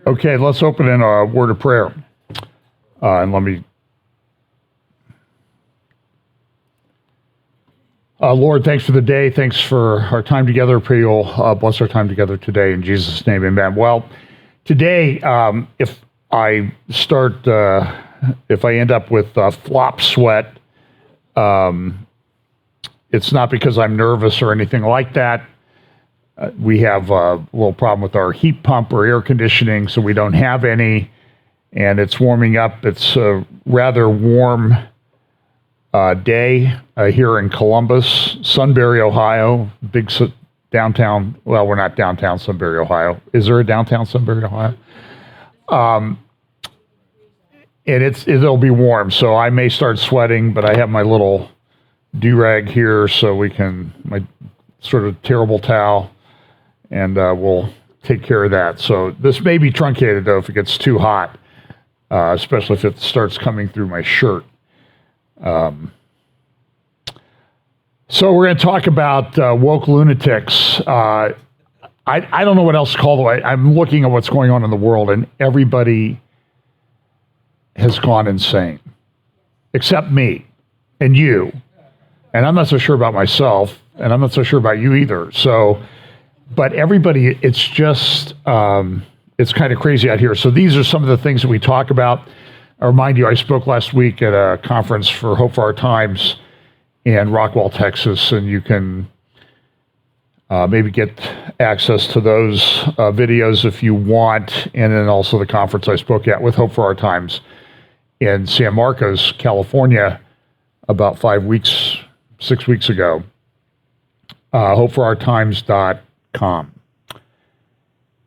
Okay, let's open in a word of prayer. And let me... Lord, thanks for the day. Thanks for our time together. Pray you'll bless our time together today. In Jesus' name, amen. Well, today, if I end up with flop sweat, it's not because I'm nervous or anything like that. We have a little problem with our heat pump or air conditioning, so we don't have any, and it's warming up. It's a rather warm day here in Columbus, Sunbury, Ohio, big downtown. Well, we're not downtown Sunbury, Ohio. Is there a downtown Sunbury, Ohio? And it'll be warm, so I may start sweating, but I have my little do-rag here, so my sort of terrible towel, and we'll take care of that. So this may be truncated, though, if it gets too hot, especially if it starts coming through my shirt. So we're going to talk about woke lunatics. I don't know what else to call it. I'm looking at what's going on in the world, and everybody has gone insane, except me and you. And I'm not so sure about myself, and I'm not so sure about you either. So, but everybody, it's just, it's kind of crazy out here. So these are some of the things that we talk about. I remind you, I spoke last week at a conference for Hope for Our Times in Rockwall, Texas, and you can maybe get access to those videos if you want. And then also the conference I spoke at with Hope for Our Times in San Marcos, California, about 6 weeks ago. HopeForOurTimes.com.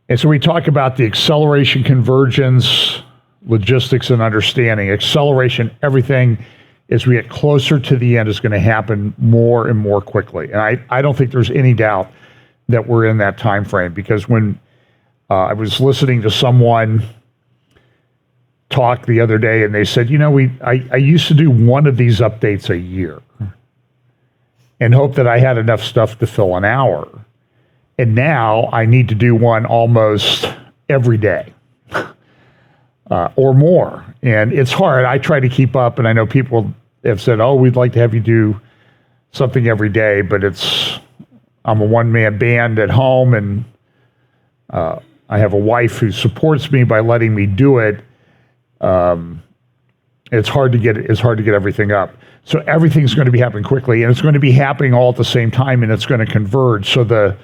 And so we talk about the acceleration, convergence, logistics, and understanding. Acceleration, everything as we get closer to the end is going to happen more and more quickly. And I don't think there's any doubt that we're in that time frame, because when I was listening to someone talk the other day, and they said, I used to do one of these updates a year and hope that I had enough stuff to fill an hour. And now I need to do one almost every day or more. And it's hard. I try to keep up, and I know people have said, we'd like to have you do something every day, but I'm a one-man band at home, and I have a wife who supports me by letting me do it. It's hard to get everything up. So everything's going to be happening quickly, and it's going to be happening all at the same time, and it's going to converge. So the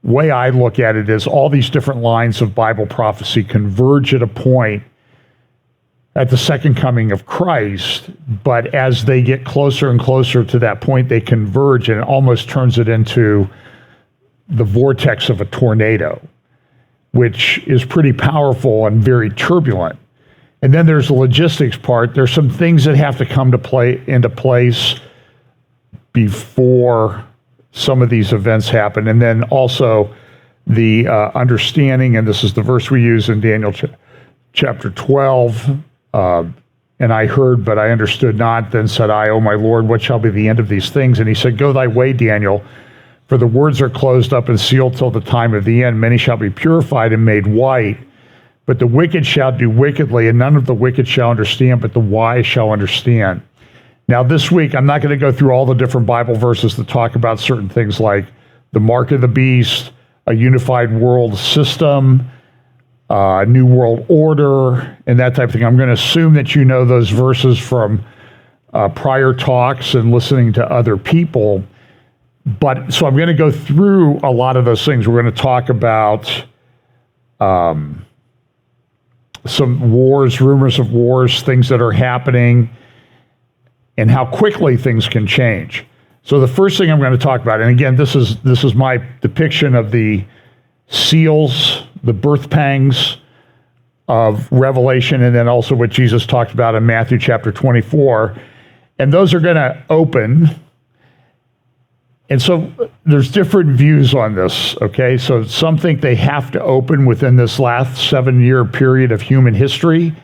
way I look at it is all these different lines of Bible prophecy converge at a point at the second coming of Christ, but as they get closer and closer to that point, they converge, and it almost turns it into the vortex of a tornado, which is pretty powerful and very turbulent. And then there's the logistics part. There's some things that have to come into place before some of these events happen. And then also the understanding, and this is the verse we use in Daniel chapter 12, and I heard, but I understood not. Then said I, O my Lord, what shall be the end of these things? And he said, Go thy way, Daniel, for the words are closed up and sealed till the time of the end. Many shall be purified and made white, but the wicked shall do wickedly, and none of the wicked shall understand, but the wise shall understand. Now this week, I'm not going to go through all the different Bible verses that talk about certain things like the mark of the beast, a unified world system, new world order, and that type of thing. I'm going to assume that you know those verses from prior talks and listening to other people. But so I'm going to go through a lot of those things. We're going to talk about some wars, rumors of wars, things that are happening, and how quickly things can change. So the first thing I'm going to talk about, and again, this is my depiction of the seals, the birth pangs of Revelation, and then also what Jesus talked about in Matthew chapter 24. And those are going to open. And so there's different views on this, okay? So some think they have to open within this last 7-year period of human history.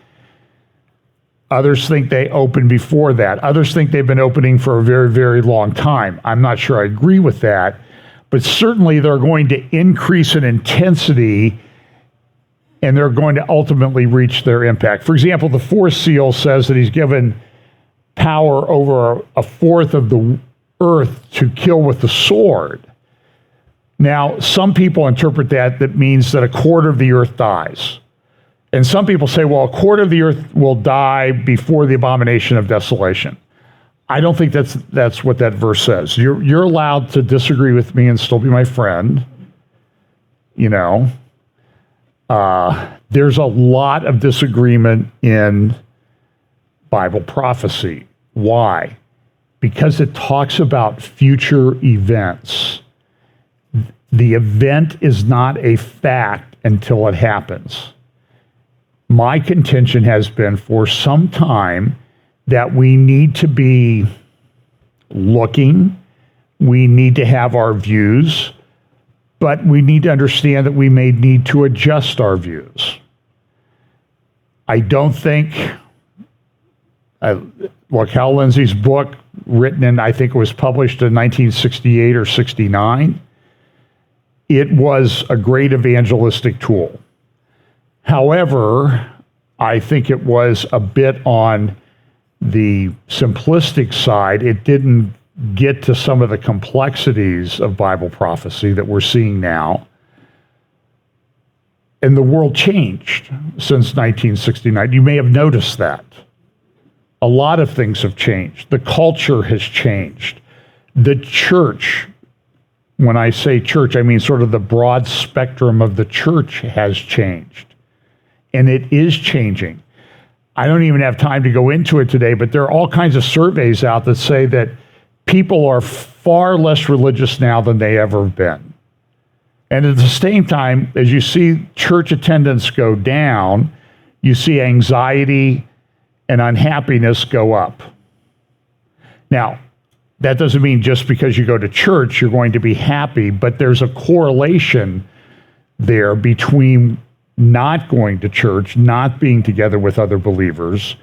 Others think they open before that. Others think they've been opening for a very, very long time. I'm not sure I agree with that, but certainly they're going to increase in intensity and they're going to ultimately reach their impact. For example, the fourth seal says that he's given power over a fourth of the earth to kill with the sword. Now, some people interpret that means that a quarter of the earth dies. And some people say, well, a quarter of the earth will die before the abomination of desolation. I don't think that's what that verse says. You're allowed to disagree with me and still be my friend. You know, there's a lot of disagreement in Bible prophecy. Why? Because it talks about future events. The event is not a fact until it happens. My contention has been for some time that we need to be looking, we need to have our views, but we need to understand that we may need to adjust our views. I don't think, look, Hal Lindsey's book, written in, I think it was published in 1968 or 69, it was a great evangelistic tool. However, I think it was a bit on the simplistic side. It didn't get to some of the complexities of Bible prophecy that we're seeing now. And the world changed since 1969. You may have noticed that. A lot of things have changed. The culture has changed. The church, when I say church, I mean sort of the broad spectrum of the church has changed. And it is changing. I don't even have time to go into it today, but there are all kinds of surveys out that say that people are far less religious now than they ever have been. And at the same time, as you see church attendance go down, you see anxiety and unhappiness go up. Now, that doesn't mean just because you go to church, you're going to be happy, but there's a correlation there between not going to church, not being together with other believers,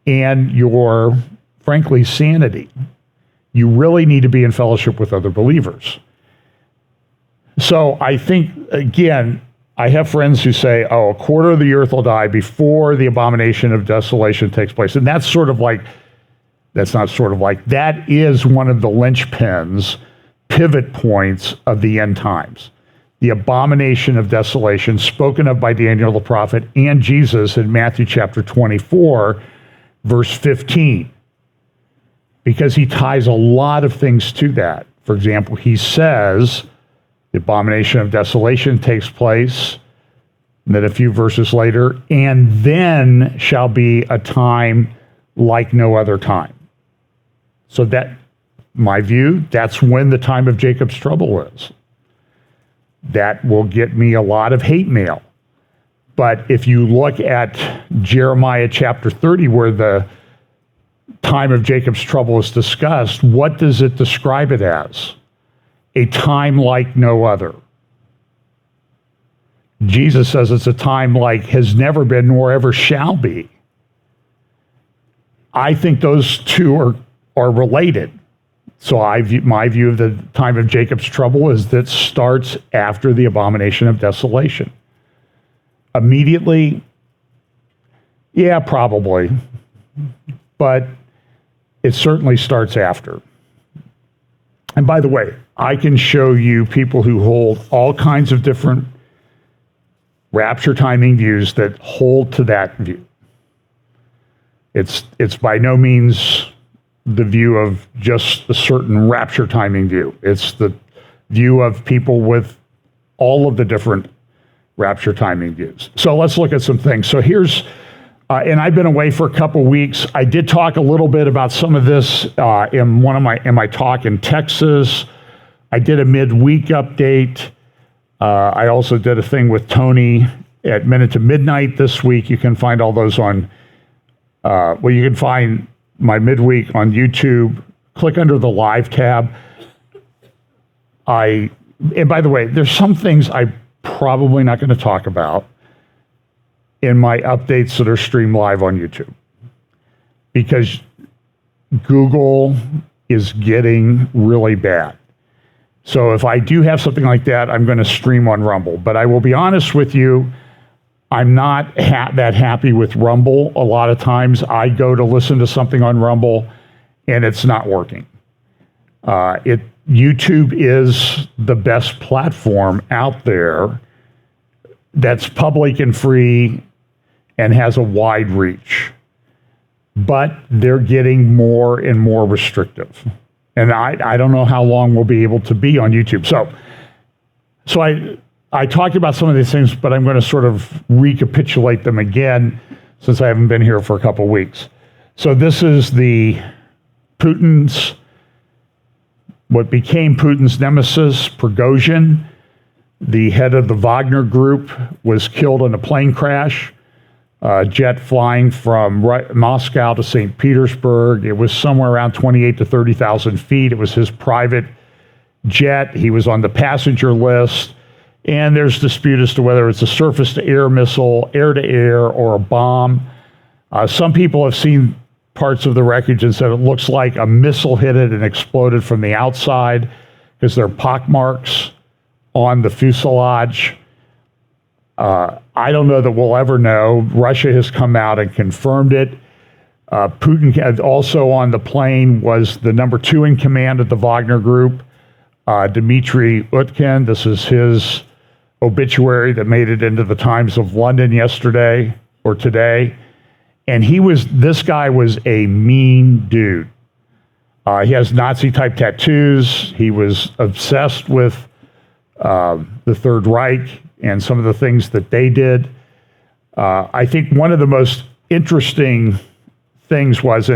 and your, frankly, sanity. You really need to be in fellowship with other believers. So I think, again, I have friends who say, oh, a quarter of the earth will die before the abomination of desolation takes place. And that's sort of like, that's not sort of like, that is one of the linchpins, pivot points of the end times. The abomination of desolation spoken of by Daniel the prophet and Jesus in Matthew chapter 24, verse 15. Because he ties a lot of things to that. For example, he says the abomination of desolation takes place, and then a few verses later, and then shall be a time like no other time. So that, my view, that's when the time of Jacob's trouble is. That will get me a lot of hate mail. But if you look at Jeremiah chapter 30, where the time of Jacob's trouble is discussed, what does it describe it as? A time like no other. Jesus says it's a time like has never been nor ever shall be. I think those two are related. So my view of the time of Jacob's trouble is that starts after the abomination of desolation. Immediately, yeah, probably. But it certainly starts after. And by the way, I can show you people who hold all kinds of different rapture timing views that hold to that view. It's by no means the view of just a certain rapture timing view. It's the view of people with all of the different rapture timing views. So let's look at some things. So here's, and I've been away for a couple weeks. I did talk a little bit about some of this in my talk in Texas. I did a midweek update. I also did a thing with Tony at Minute to Midnight this week. You can find all those on, you can find my midweek on YouTube. Click under the live tab. And by the way, there's some things I'm probably not going to talk about in my updates that are streamed live on YouTube, because Google is getting really bad. So if I do have something like that, I'm going to stream on Rumble. But I will be honest with you, I'm not that happy with Rumble. A lot of times I go to listen to something on Rumble and it's not working. YouTube is the best platform out there that's public and free and has a wide reach. But they're getting more and more restrictive. And I don't know how long we'll be able to be on YouTube. So I talked about some of these things, but I'm going to sort of recapitulate them again since I haven't been here for a couple of weeks. So this is what became Putin's nemesis, Prigozhin. The head of the Wagner group was killed in a plane crash, jet flying from Moscow to St. Petersburg. It was somewhere around 28 to 30,000 feet. It was his private jet. He was on the passenger list. And there's dispute as to whether it's a surface-to-air missile, air-to-air, or a bomb. Some people have seen parts of the wreckage and said it looks like a missile hit it and exploded from the outside because there are pockmarks on the fuselage. I don't know that we'll ever know. Russia has come out and confirmed it. Putin had also on the plane was the number 2 in command of the Wagner Group, Dmitry Utkin. This is his obituary that made it into the Times of London yesterday or today. And this guy was a mean dude. He has Nazi-type tattoos. He was obsessed with the Third Reich and some of the things that they did. I think one of the most interesting things was,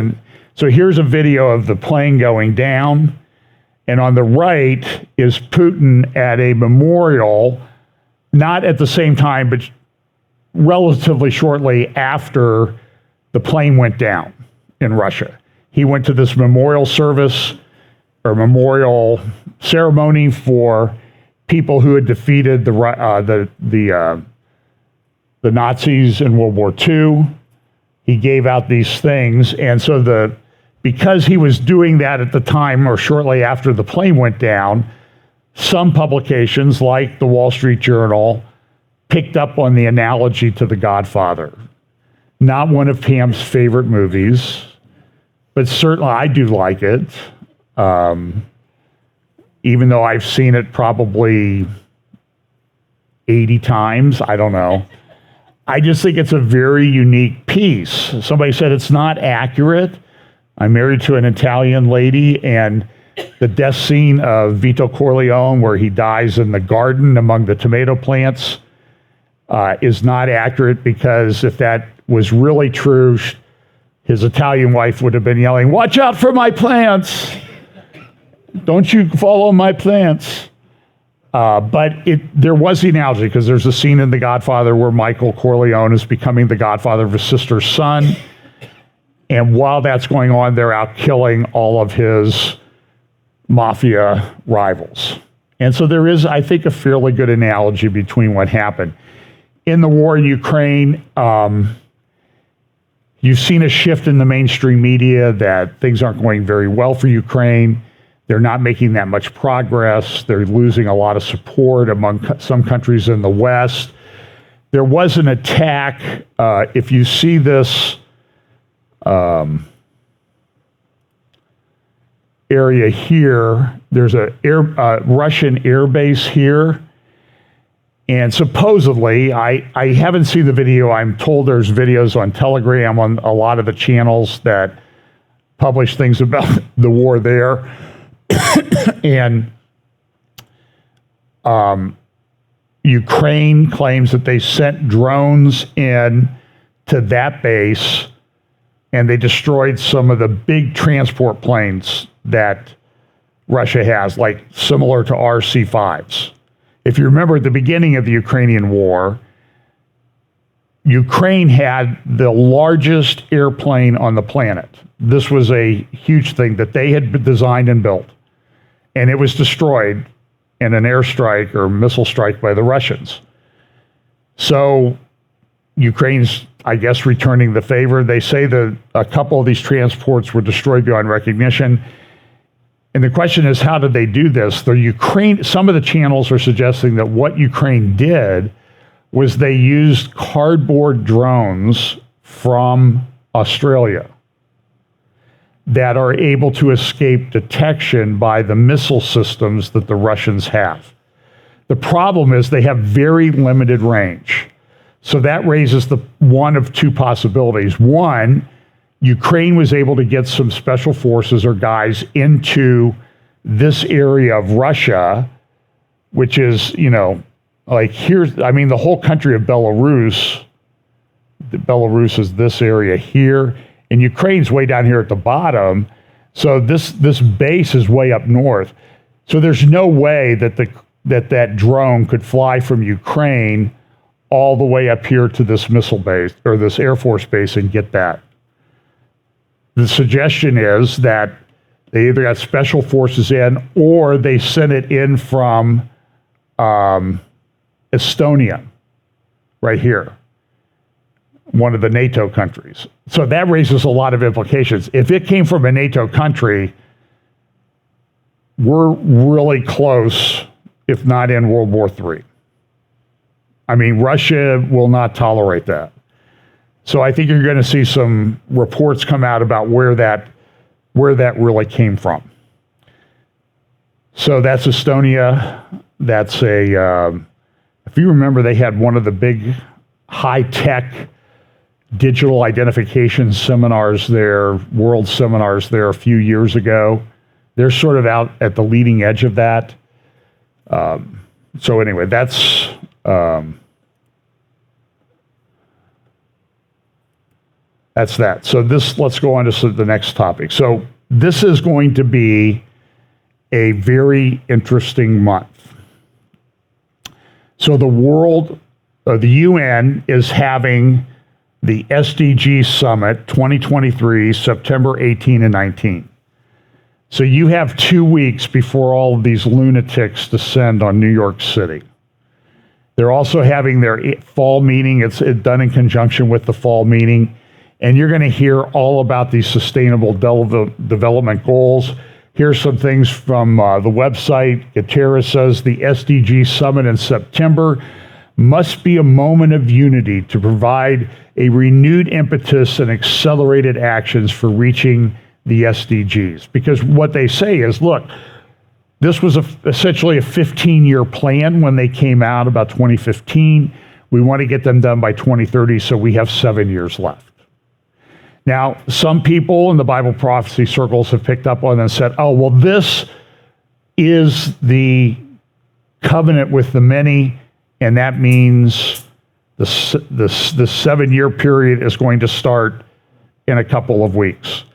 so here's a video of the plane going down, and on the right is Putin at a memorial, not at the same time, but relatively shortly after the plane went down in Russia. He went to this memorial service or memorial ceremony for people who had defeated the Nazis in World War II. He gave out these things, and so because he was doing that at the time or shortly after the plane went down, some publications like the Wall Street Journal picked up on the analogy to The Godfather. Not one of Pam's favorite movies, but certainly I do like it. Even though I've seen it probably 80 times, I don't know. I just think it's a very unique piece. Somebody said it's not accurate. I'm married to an Italian lady, and the death scene of Vito Corleone, where he dies in the garden among the tomato plants, is not accurate, because if that was really true, his Italian wife would have been yelling, "Watch out for my plants! Don't you follow my plants." But there was the analogy, because there's a scene in The Godfather where Michael Corleone is becoming the godfather of his sister's son. And while that's going on, they're out killing all of his mafia rivals. And so there is, I think, a fairly good analogy between what happened. In the war in Ukraine, you've seen a shift in the mainstream media that things aren't going very well for Ukraine. They're not making that much progress. They're losing a lot of support among some countries in the West. There was an attack. If you see this area here, there's a Russian air base here. And supposedly, I haven't seen the video. I'm told there's videos on Telegram on a lot of the channels that publish things about the war there. And Ukraine claims that they sent drones in to that base, and they destroyed some of the big transport planes that Russia has, like similar to our C-5s. If you remember at the beginning of the Ukrainian war, Ukraine had the largest airplane on the planet. This was a huge thing that they had designed and built. And it was destroyed in an airstrike or missile strike by the Russians. So Ukraine's, I guess, returning the favor. They say that a couple of these transports were destroyed beyond recognition. And the question is, how did they do this? Some of the channels are suggesting that what Ukraine did was they used cardboard drones from Australia that are able to escape detection by the missile systems that the Russians have. The problem is they have very limited range. So that raises the one of two possibilities. One, Ukraine was able to get some special forces or guys into this area of Russia, which is, like here's, the whole country of Belarus. Belarus is this area here, and Ukraine's way down here at the bottom. So this base is way up north. So there's no way that that drone could fly from Ukraine all the way up here to this missile base or this Air Force base and get that. The suggestion is that they either got special forces in or they sent it in from Estonia, right here, one of the NATO countries. So that raises a lot of implications. If it came from a NATO country, we're really close, if not in World War III. Russia will not tolerate that. So I think you're going to see some reports come out about where that really came from. So that's Estonia. That's if you remember, they had one of the big high-tech digital identification seminars there, world seminars there a few years ago. They're sort of out at the leading edge of that. So anyway, that's that. So let's go on to the next topic. So this is going to be a very interesting month. So the UN is having the SDG Summit 2023, September 18 and 19. So you have 2 weeks before all of these lunatics descend on New York City. They're also having their fall meeting. It's done in conjunction with the fall meeting. And you're going to hear all about these sustainable development goals. Here's some things from the website. Guterres says the SDG Summit in September must be a moment of unity to provide a renewed impetus and accelerated actions for reaching the SDGs. Because what they say is, look, this was essentially a 15-year plan when they came out about 2015. We want to get them done by 2030, so we have 7 years left. Now, some people in the Bible prophecy circles have picked up on and said, oh, well, this is the covenant with the many, and that means the 7-year period is going to start in a couple of weeks.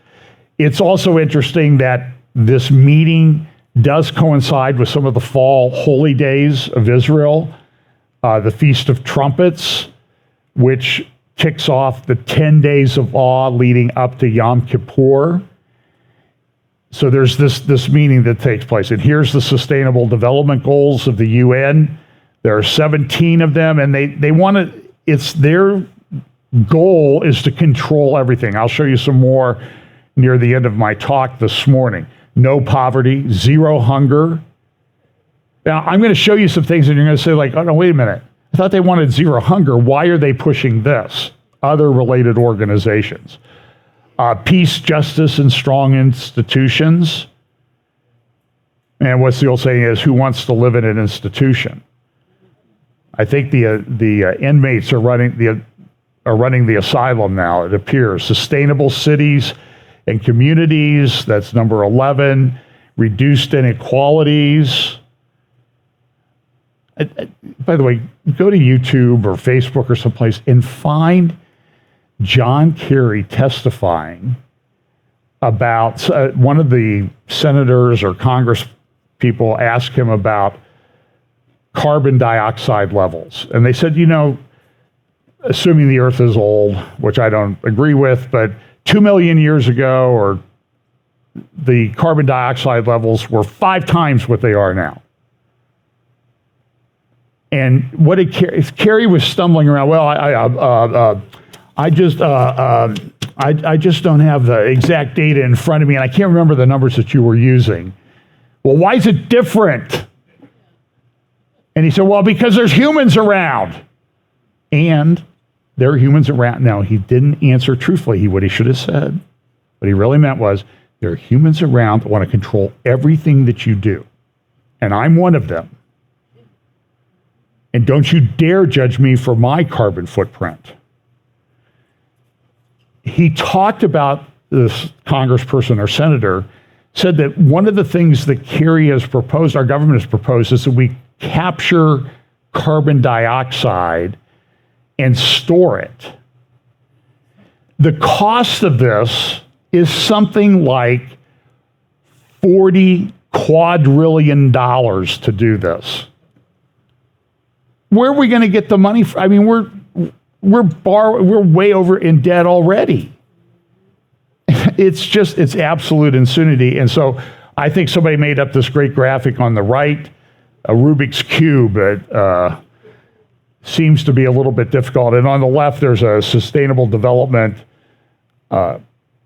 It's also interesting that this meeting does coincide with some of the fall holy days of Israel, the Feast of Trumpets, which kicks off the 10 days of awe leading up to Yom Kippur. So there's this meeting that takes place. And here's the Sustainable Development Goals of the UN. There are 17 of them, and they want to, it's their goal is to control everything. I'll show you some more near the end of my talk this morning. No poverty, zero hunger. Now, I'm going to show you some things, and you're going to say, like, oh, no, wait a minute. I thought they wanted zero hunger. Why are they pushing this? Other related organizations. Peace, justice, and strong institutions. And what's the old saying is, who wants to live in an institution? I think the inmates are running the asylum now, it appears. Sustainable cities and communities, that's number 11. Reduced inequalities. By the way, go to YouTube or Facebook or someplace and find John Kerry testifying about one of the senators or Congress people asked him about carbon dioxide levels. And they said, assuming the earth is old, which I don't agree with, but 2 million years ago, or the carbon dioxide levels were 5 times what they are now. And what did Kerry was stumbling around? Well, I just don't have the exact data in front of me, and I can't remember the numbers that you were using. Well, why is it different? And he said, well, because there's humans around. And there are humans around. Now, he didn't answer truthfully what he should have said. What he really meant was, there are humans around that want to control everything that you do. And I'm one of them. And don't you dare judge me for my carbon footprint. He talked about this congressperson or senator, said that one of the things that Kerry has proposed, our government has proposed, is that we capture carbon dioxide and store it. The cost of this is something like $40 quadrillion to do this. Where are we going to get the money from? I mean, we're way over in debt already. It's absolute insanity. And so I think somebody made up this great graphic on the right, a Rubik's Cube. It seems to be a little bit difficult. And on the left, there's a sustainable development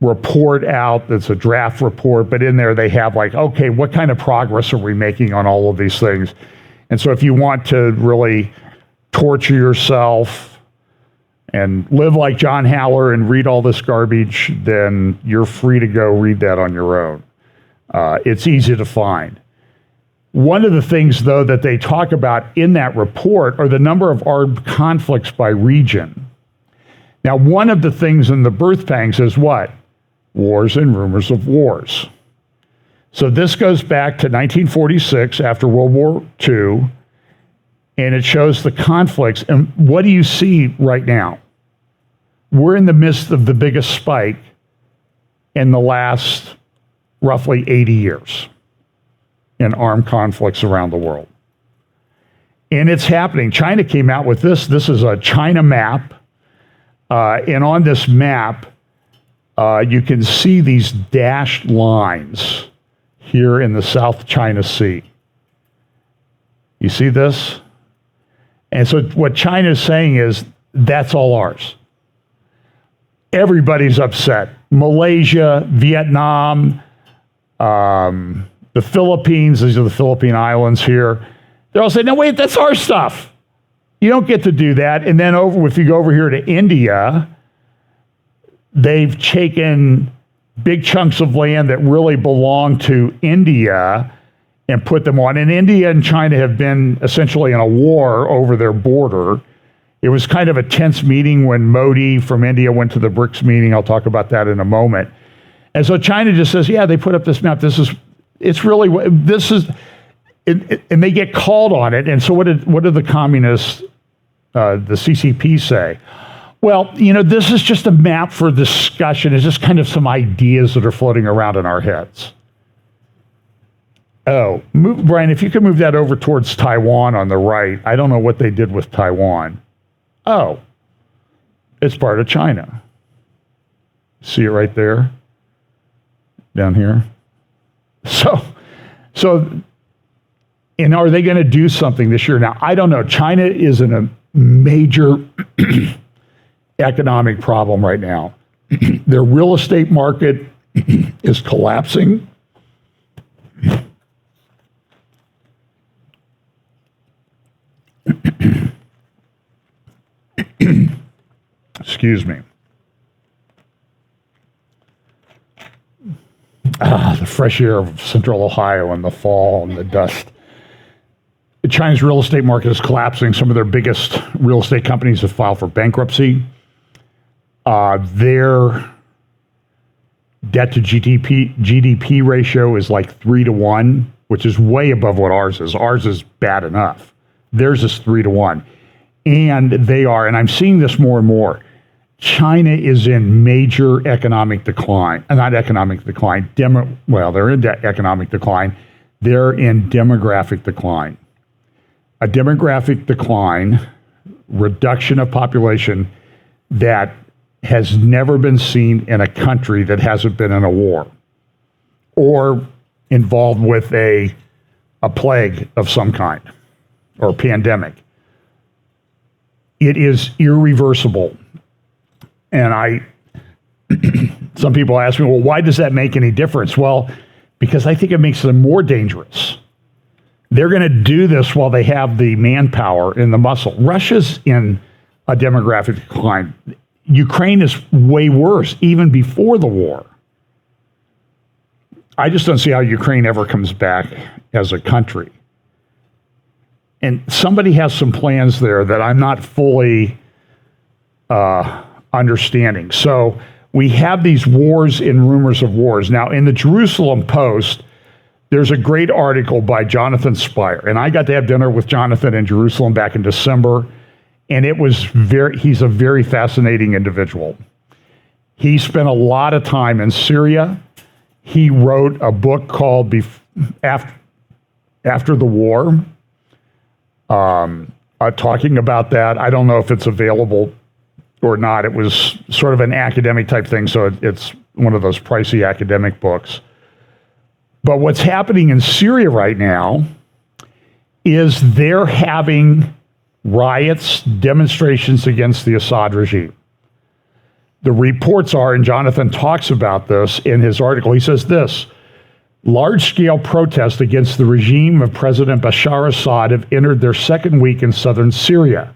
report out. That's a draft report. But in there, they have like, okay, what kind of progress are we making on all of these things? And so if you want to really torture yourself and live like John Haller and read all this garbage, then you're free to go read that on your own. It's easy to find. One of the things, though, that they talk about in that report are the number of armed conflicts by region. Now, one of the things in the birth pangs is what? Wars and rumors of wars. So this goes back to 1946, after World War II, and it shows the conflicts. And what do you see right now? We're in the midst of the biggest spike in the last roughly 80 years in armed conflicts around the world. And it's happening. China came out with this. This is a China map. And on this map, you can see these dashed lines here in the South China Sea. You see this? And so what China is saying is, that's all ours. Everybody's upset. Malaysia, Vietnam, the Philippines, these are the Philippine Islands here. They're all saying, no, wait, that's our stuff. You don't get to do that. And then if you go over here to India, they've taken big chunks of land that really belong to India and put them on. And India and China have been essentially in a war over their border. It was kind of a tense meeting when Modi from India went to the BRICS meeting. I'll talk about that in a moment. And so China just says, yeah, they put up this map. And they get called on it. And so what did the communists, the CCP say? Well, this is just a map for discussion. It's just kind of some ideas that are floating around in our heads. Oh, Brian, if you could move that over towards Taiwan on the right. I don't know what they did with Taiwan. Oh, it's part of China. See it right there? Down here? So, and are they going to do something this year? Now, I don't know. China is in a major economic problem right now. Their real estate market is collapsing. Excuse me. The fresh air of central Ohio in the fall and the dust. China's real estate market is collapsing. Some of their biggest real estate companies have filed for bankruptcy. Their debt to GDP ratio is like 3-to-1, which is way above what ours is. Ours is bad enough. Theirs is 3-to-1. And I'm seeing this more and more, China is in major economic decline. Not economic decline. They're in economic decline. They're in demographic decline. A demographic decline, reduction of population that has never been seen in a country that hasn't been in a war or involved with a plague of some kind or a pandemic. It is irreversible. And some people ask me, well, why does that make any difference? Well, because I think it makes them more dangerous. They're going to do this while they have the manpower and the muscle. Russia's in a demographic decline. Ukraine is way worse, even before the war. I just don't see how Ukraine ever comes back as a country. And somebody has some plans there that I'm not fully understanding. So we have these wars and rumors of wars. Now, in the Jerusalem Post, there's a great article by Jonathan Spire. And I got to have dinner with Jonathan in Jerusalem back in December. And he's a very fascinating individual. He spent a lot of time in Syria. He wrote a book called After the War, talking about that. I don't know if it's available or not. It was sort of an academic type thing, so it's one of those pricey academic books. But what's happening in Syria right now is they're having riots, demonstrations against the Assad regime. The reports are, and Jonathan talks about this in his article, he says this: large-scale protests against the regime of President Bashar Assad have entered their second week in southern Syria.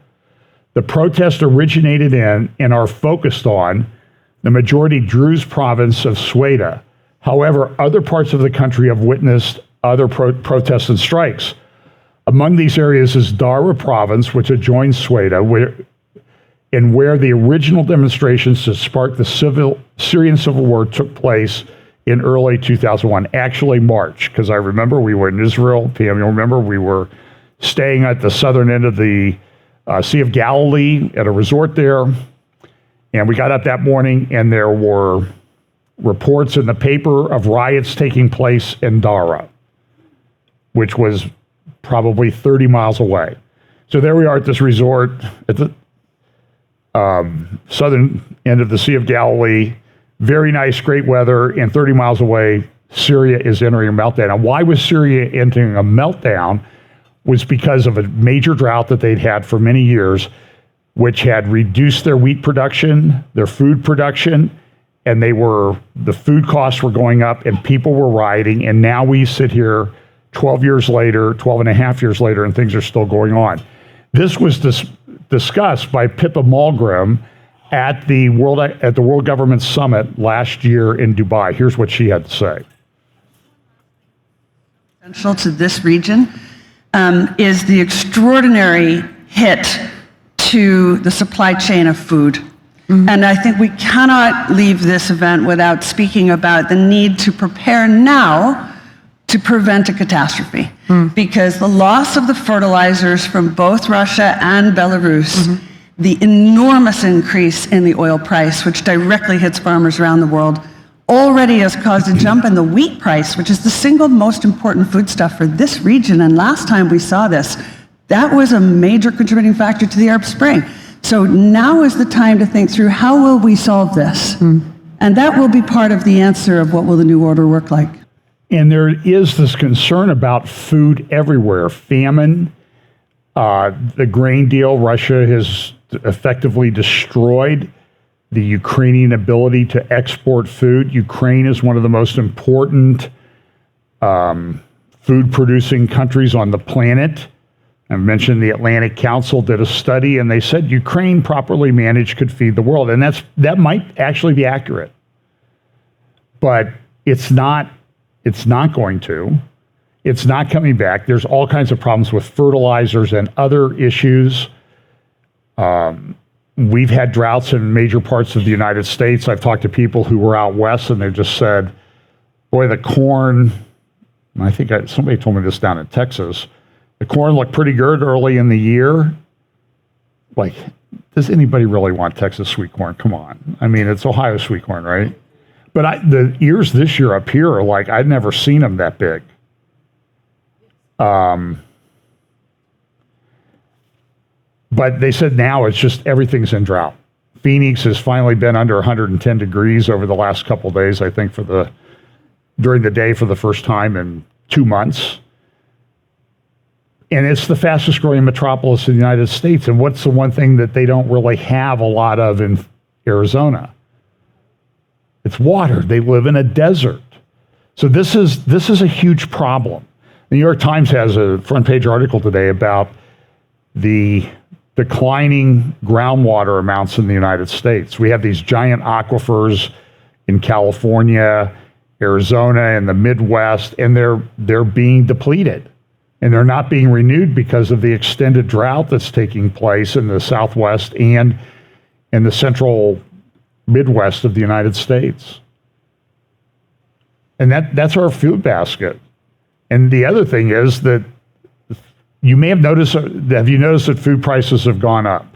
The protests originated in and are focused on the majority Druze province of Sweda. However, other parts of the country have witnessed other protests and strikes. Among these areas is Dara province, which adjoins Sweda, where the original demonstrations to spark the Syrian civil war took place in early 2001, actually March, because I remember we were in Israel. Pam, you'll remember we were staying at the southern end of the Sea of Galilee at a resort there, and we got up that morning and there were reports in the paper of riots taking place in Dara, which was probably 30 miles away. So there we are at this resort at the southern end of the Sea of Galilee. Very nice, great weather, and 30 miles away, Syria is entering a meltdown. And why was Syria entering a meltdown? Was because of a major drought that they'd had for many years, which had reduced their wheat production, their food production, and the food costs were going up and people were rioting. And now we sit here 12 and a half years later, and things are still going on. This was discussed by Pippa Malmgren at the World Government Summit last year in Dubai. Here's what she had to say. Essential to this region is the extraordinary hit to the supply chain of food. Mm-hmm. And I think we cannot leave this event without speaking about the need to prepare now to prevent a catastrophe. Because the loss of the fertilizers from both Russia and Belarus, the enormous increase in the oil price, which directly hits farmers around the world, already has caused a jump in the wheat price, which is the single most important foodstuff for this region. And last time we saw this, that was a major contributing factor to the Arab Spring. So now is the time to think through how will we solve this? And that will be part of the answer of what will the new order look like. And there is this concern about food everywhere. Famine, the grain deal, Russia has effectively destroyed the Ukrainian ability to export food. Ukraine is one of the most important food-producing countries on the planet. I mentioned the Atlantic Council did a study, and they said Ukraine, properly managed, could feed the world. And that might actually be accurate. But it's not going to. It's not coming back. There's all kinds of problems with fertilizers and other issues. We've had droughts in major parts of the United States. I've talked to people who were out west, and they just said, boy, the corn, I think somebody told me this down in Texas, the corn looked pretty good early in the year. Like, does anybody really want Texas sweet corn? Come on. I mean, it's Ohio sweet corn, right? But the ears this year up here are like, I've never seen them that big. But they said now it's just everything's in drought. Phoenix has finally been under 110 degrees over the last couple of days, I think, during the day for the first time in 2 months. And it's the fastest growing metropolis in the United States. And what's the one thing that they don't really have a lot of in Arizona? It's water. They live in a desert. So this is a huge problem. The New York Times has a front page article today about the declining groundwater amounts in the United States. We have these giant aquifers in California, Arizona, and the Midwest, and they're being depleted. And they're not being renewed because of the extended drought that's taking place in the Southwest and in the central Midwest of the United States. And that's our food basket. And the other thing is that you may have noticed, have you noticed that food prices have gone up?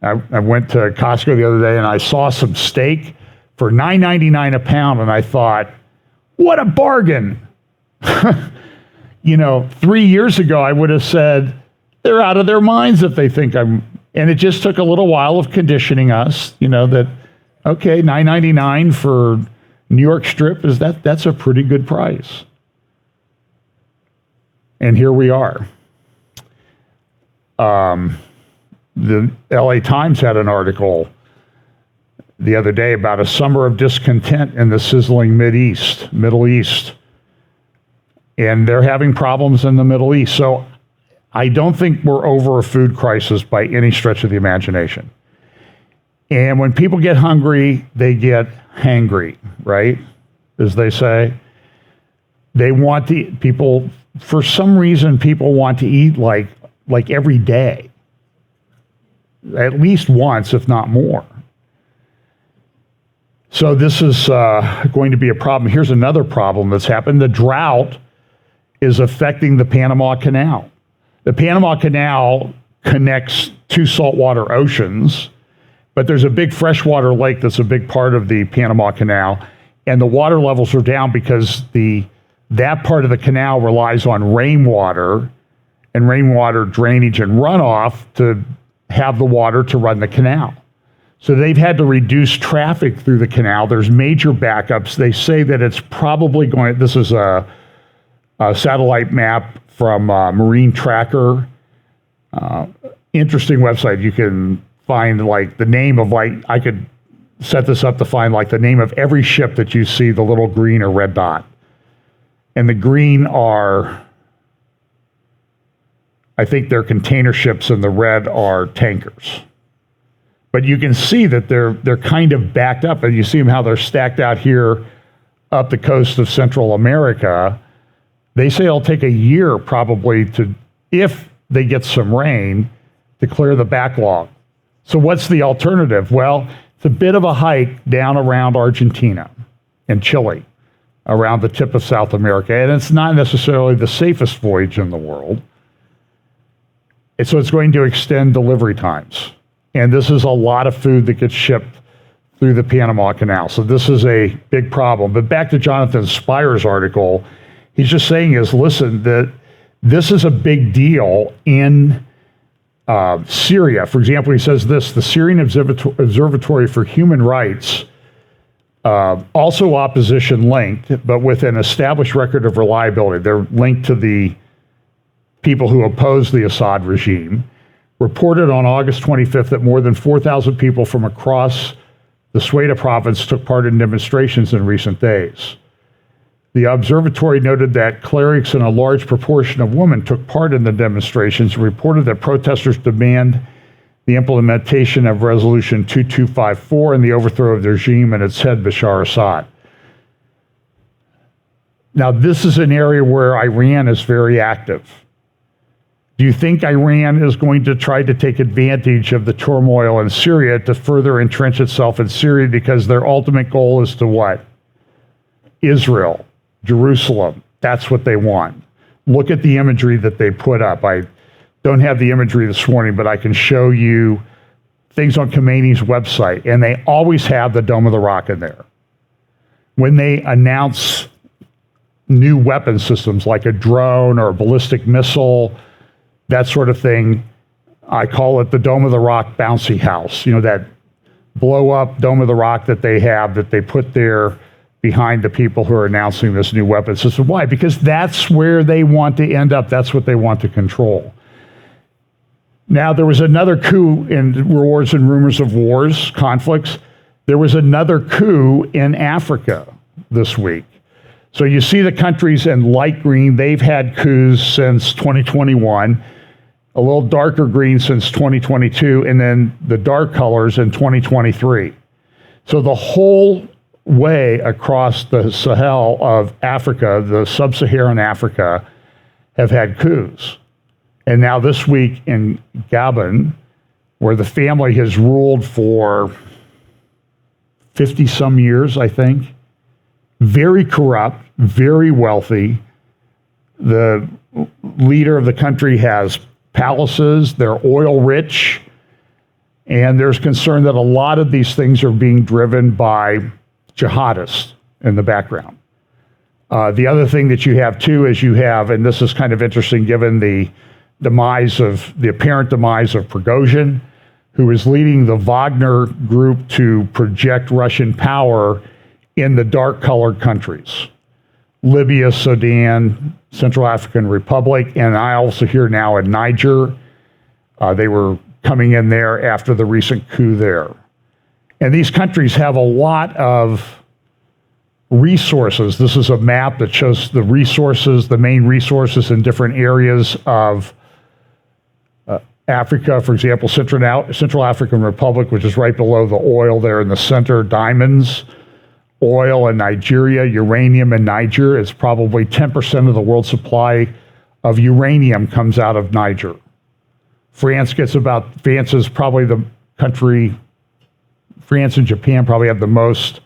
I went to Costco the other day and I saw some steak for $9.99 a pound, and I thought, what a bargain. 3 years ago, I would have said, they're out of their minds if they think and it just took a little while of conditioning us, that, okay, $9.99 for New York strip, that's a pretty good price. And here we are. The LA Times had an article the other day about a summer of discontent in the sizzling Middle East. And they're having problems in the Middle East. So I don't think we're over a food crisis by any stretch of the imagination. And when people get hungry, they get hangry, right? As they say. They want to, for some reason, people want to eat like every day. At least once, if not more. So this is going to be a problem. Here's another problem that's happened. The drought is affecting the Panama Canal. The Panama Canal connects two saltwater oceans, but there's a big freshwater lake that's a big part of the Panama Canal, and the water levels are down because that part of the canal relies on rainwater and rainwater drainage and runoff to have the water to run the canal. So they've had to reduce traffic through the canal. There's major backups. They say that it's probably this is a satellite map from Marine Tracker. Interesting website. You can find the name of I could set this up to find the name of every ship that you see, the little green or red dot. And the green are, I think they're container ships, and the red are tankers. But you can see that they're kind of backed up, and you see how they're stacked out here up the coast of Central America. They say it'll take a year probably if they get some rain, to clear the backlog. So what's the alternative? Well, it's a bit of a hike down around Argentina and Chile, around the tip of South America, and it's not necessarily the safest voyage in the world. And so it's going to extend delivery times. And this is a lot of food that gets shipped through the Panama Canal. So this is a big problem. But back to Jonathan Spires' article, he's just saying listen, that this is a big deal in Syria. For example, he says this: the Syrian Observatory for Human Rights, also opposition linked, but with an established record of reliability. They're linked to the people who oppose the Assad regime, reported on August 25th that more than 4,000 people from across the Sweda province took part in demonstrations in recent days. The observatory noted that clerics and a large proportion of women took part in the demonstrations and reported that protesters demand the implementation of Resolution 2254 and the overthrow of the regime and its head, Bashar Assad. Now, this is an area where Iran is very active. Do you think Iran is going to try to take advantage of the turmoil in Syria to further entrench itself in Syria, because their ultimate goal is to what? Israel, Jerusalem. That's what they want. Look at the imagery that they put up. I don't have the imagery this morning, but I can show you things on Khomeini's website, and they always have the Dome of the Rock in there. When they announce new weapon systems like a drone or a ballistic missile, that sort of thing, I call it the Dome of the Rock bouncy house. That blow-up Dome of the Rock that they have, that they put there behind the people who are announcing this new weapon system. Why? Because that's where they want to end up. That's what they want to control. Now, there was another coup in Wars and Rumors of Wars, conflicts. There was another coup in Africa this week. So you see the countries in light green, they've had coups since 2021. a little darker green since 2022, and then the dark colors in 2023. So the whole way across the Sahel of Africa, the sub-Saharan Africa, have had coups. And now this week in Gabon, where the family has ruled for 50 some years, I think, very corrupt, very wealthy. The leader of the country has palaces, they're oil rich, and there's concern that a lot of these things are being driven by jihadists in the background. The other thing that you have too is you have, and this is kind of interesting given the apparent demise of Prigozhin, who is leading the Wagner group to project Russian power in the dark colored countries. Libya, Sudan, Central African Republic, and I also hear now in Niger. They were coming in there after the recent coup there. And these countries have a lot of resources. This is a map that shows the resources, the main resources in different areas of Africa. For example, Central African Republic, which is right below the oil there in the center, diamonds, oil in Nigeria, uranium in Niger. It's probably 10% of the world's supply of uranium comes out of Niger. France is probably the country, France and Japan probably have the most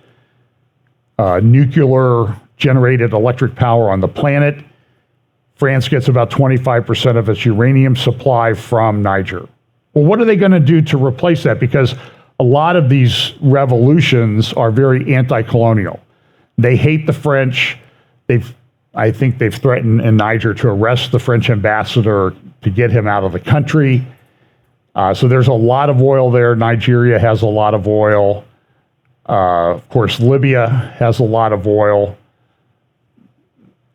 nuclear generated electric power on the planet. France gets about 25% of its uranium supply from Niger. Well, what are they going to do to replace that? Because a lot of these revolutions are very anti-colonial. They hate the French. I think they've threatened in Niger to arrest the French ambassador to get him out of the country. So there's a lot of oil there. Nigeria has a lot of oil. Of course, Libya has a lot of oil.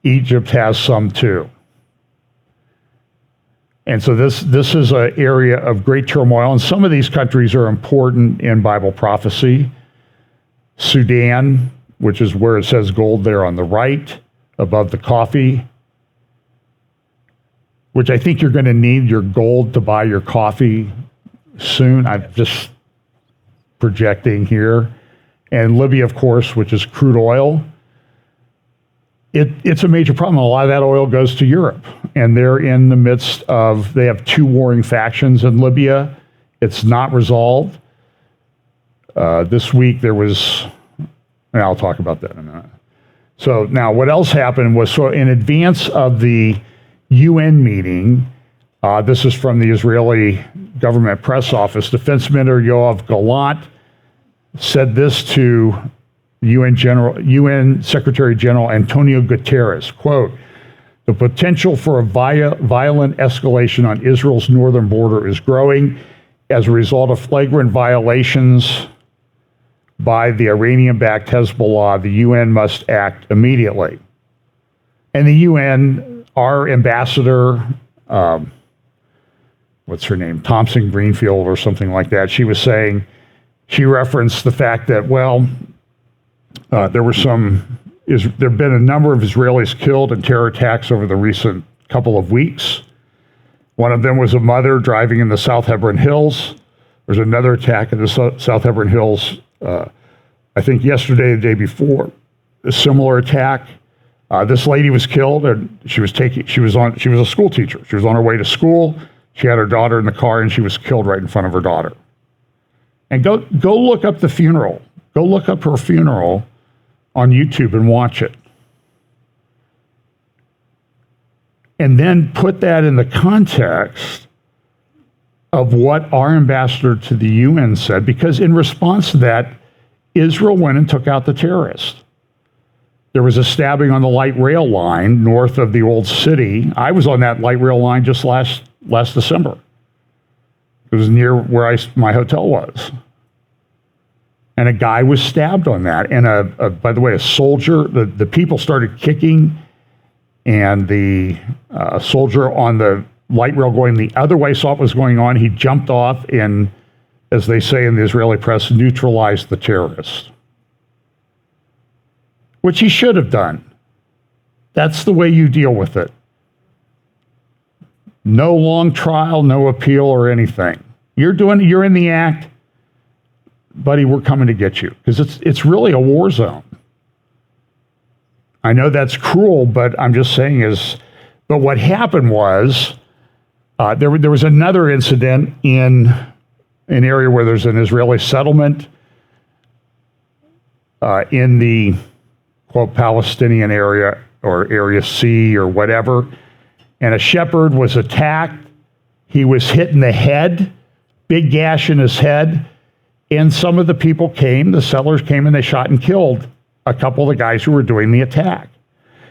Egypt has some too. And so this is an area of great turmoil, and some of these countries are important in Bible prophecy. Sudan, which is where it says gold there on the right, above the coffee, which I think you're going to need your gold to buy your coffee soon. I'm just projecting here. And Libya, of course, which is crude oil. It's a major problem. A lot of that oil goes to Europe, and they're in the midst of, they have two warring factions in Libya. It's not resolved. This week there was, and I'll talk about that in a minute. So now what else happened was, so in advance of the UN meeting, this is from the Israeli government press office, Defense Minister Yoav Gallant said this to UN Secretary General Antonio Guterres, quote, "The potential for a violent escalation on Israel's northern border is growing as a result of flagrant violations by the Iranian-backed Hezbollah. The UN must act immediately." And the UN, our ambassador, what's her name, Thompson Greenfield or something like that, she was saying, she referenced the fact that, well, there have been a number of Israelis killed in terror attacks over the recent couple of weeks. One of them was a mother driving in the South Hebron Hills. There's another attack in the South Hebron Hills, I think yesterday, the day before, a similar attack. This lady was killed, and she was a school teacher. She was on her way to school. She had her daughter in the car, and she was killed right in front of her daughter. And go look up the funeral. Go look up her funeral on YouTube and watch it. And then put that in the context of what our ambassador to the UN said, because in response to that, Israel went and took out the terrorists. There was a stabbing on the light rail line north of the old city. I was on that light rail line just last December. It was near where my hotel was. And a guy was stabbed on that. And by the way, a soldier, the people started kicking, and the soldier on the light rail going the other way saw what was going on. He jumped off and, as they say in the Israeli press, neutralized the terrorist, which he should have done. That's the way you deal with it. No long trial, no appeal or anything. You're in the act, buddy, we're coming to get you. Because it's really a war zone. I know that's cruel, but I'm just saying but what happened was, there was another incident in an area where there's an Israeli settlement in the, quote, Palestinian area or Area C or whatever, and a shepherd was attacked. He was hit in the head, big gash in his head, and some of the people the settlers came and they shot and killed a couple of the guys who were doing the attack.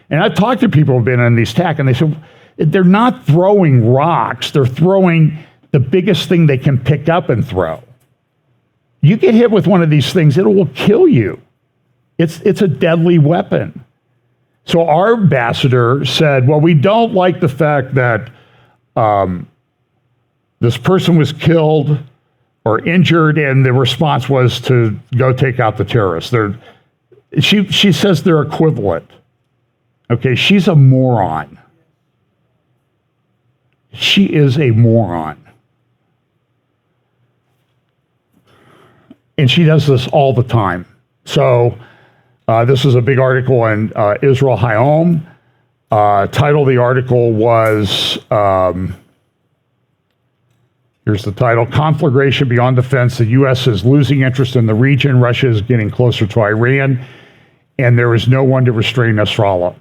And I've talked to people who've been in these attacks, and they said, they're not throwing rocks, they're throwing the biggest thing they can pick up and throw. You get hit with one of these things, it will kill you. It's a deadly weapon. So our ambassador said, well, we don't like the fact that this person was killed or injured, and the response was to go take out the terrorists. She says they're equivalent. Okay, she's a moron. She is a moron. And she does this all the time. So this is a big article in Israel Hayom. Title of the article was, here's the title, Conflagration Beyond Defense. The U.S. is losing interest in the region. Russia is getting closer to Iran. And there is no one to restrain Nasrallah.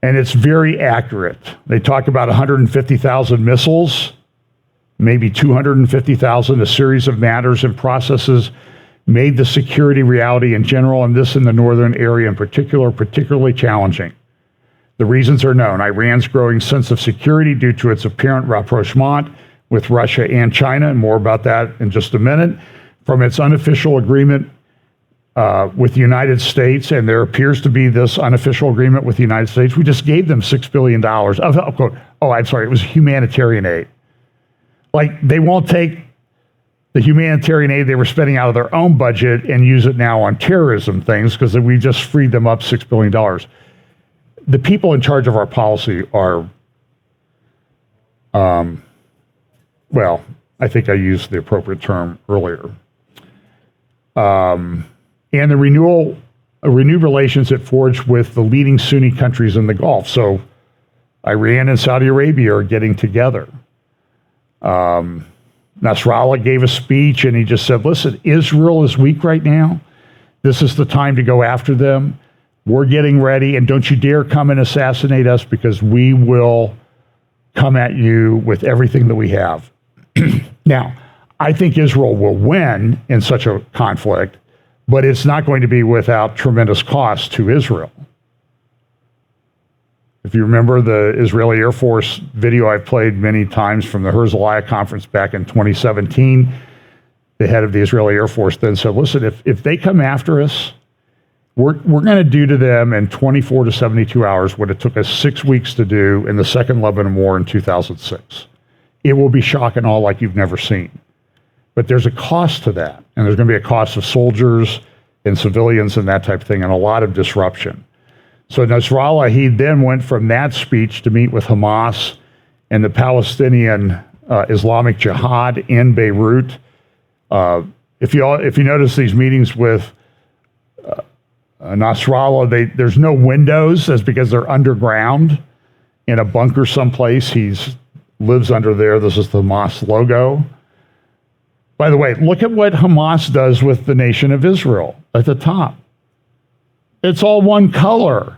And it's very accurate. They talk about 150,000 missiles, maybe 250,000, a series of matters and processes made the security reality in general, and this in the northern area in particular, particularly challenging. The reasons are known. Iran's growing sense of security due to its apparent rapprochement with Russia and China, and more about that in just a minute, from its unofficial agreement with the United States, and there appears to be this unofficial agreement with the United States. We just gave them $6 billion it was humanitarian aid. Like, they won't take the humanitarian aid they were spending out of their own budget and use it now on terrorism things because we just freed them up $6 billion. The people in charge of our policy are, well, I think I used the appropriate term earlier. And the renewed relations it forged with the leading Sunni countries in the Gulf. So Iran and Saudi Arabia are getting together. Nasrallah gave a speech and he just said, listen, Israel is weak right now. This is the time to go after them. We're getting ready, and don't you dare come and assassinate us because we will come at you with everything that we have. Now, I think Israel will win in such a conflict, but it's not going to be without tremendous cost to Israel. If you remember the Israeli Air Force video I've played many times from the Herzliya conference back in 2017, the head of the Israeli Air Force then said, listen, if they come after us, we're going to do to them in 24 to 72 hours what it took us 6 weeks to do in the Second Lebanon War in 2006. It will be shock and awe like you've never seen. But there's a cost to that, and there's going to be a cost of soldiers and civilians and that type of thing, and a lot of disruption. So Nasrallah, he then went from that speech to meet with Hamas and the Palestinian Islamic Jihad in Beirut. If you notice these meetings with Nasrallah, there's no windows. That's because they're underground in a bunker someplace. He lives under there. This is the Hamas logo. By the way, look at what Hamas does with the nation of Israel at the top. It's all one color.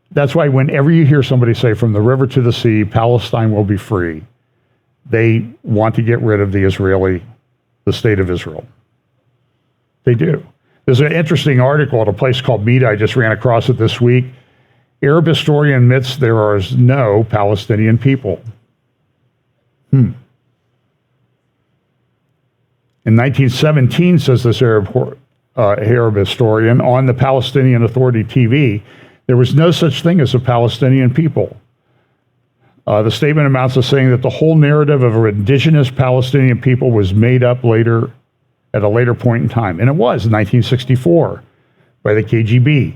That's why whenever you hear somebody say from the river to the sea, Palestine will be free, they want to get rid of the state of Israel. They do. There's an interesting article at a place called Meta. I just ran across it this week. Arab historian admits there is no Palestinian people. In 1917, says this Arab historian, on the Palestinian Authority TV, there was no such thing as a Palestinian people. The statement amounts to saying that the whole narrative of an indigenous Palestinian people was made up later, at a later point in time. And it was in 1964 by the KGB.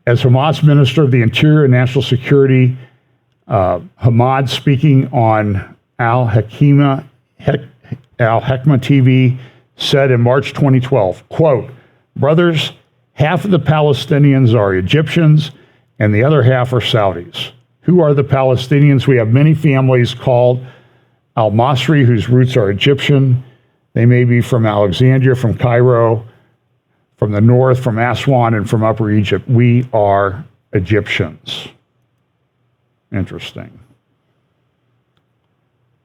As Hamas Minister of the Interior and National Security, Hamad speaking on Al-Hekma TV said in March 2012, quote, "Brothers, half of the Palestinians are Egyptians and the other half are Saudis. Who are the Palestinians? We have many families called Al-Masri whose roots are Egyptian. They may be from Alexandria, from Cairo, from the north, from Aswan, and from Upper Egypt. We are Egyptians." Interesting.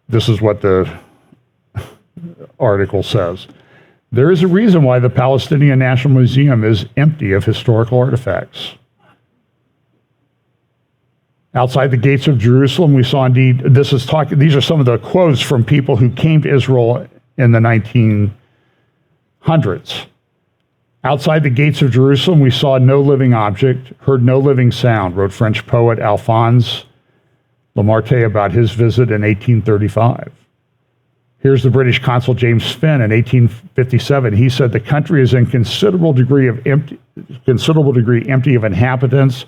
This is what the article says. There is a reason why the Palestinian National Museum is empty of historical artifacts. Outside the gates of Jerusalem, we saw indeed, these are some of the quotes from people who came to Israel in the 1900s. Outside the gates of Jerusalem, we saw no living object, heard no living sound, wrote French poet Alphonse Lamartine about his visit in 1835. Here's the British consul James Finn in 1857. He said, "The country is in considerable degree empty of inhabitants,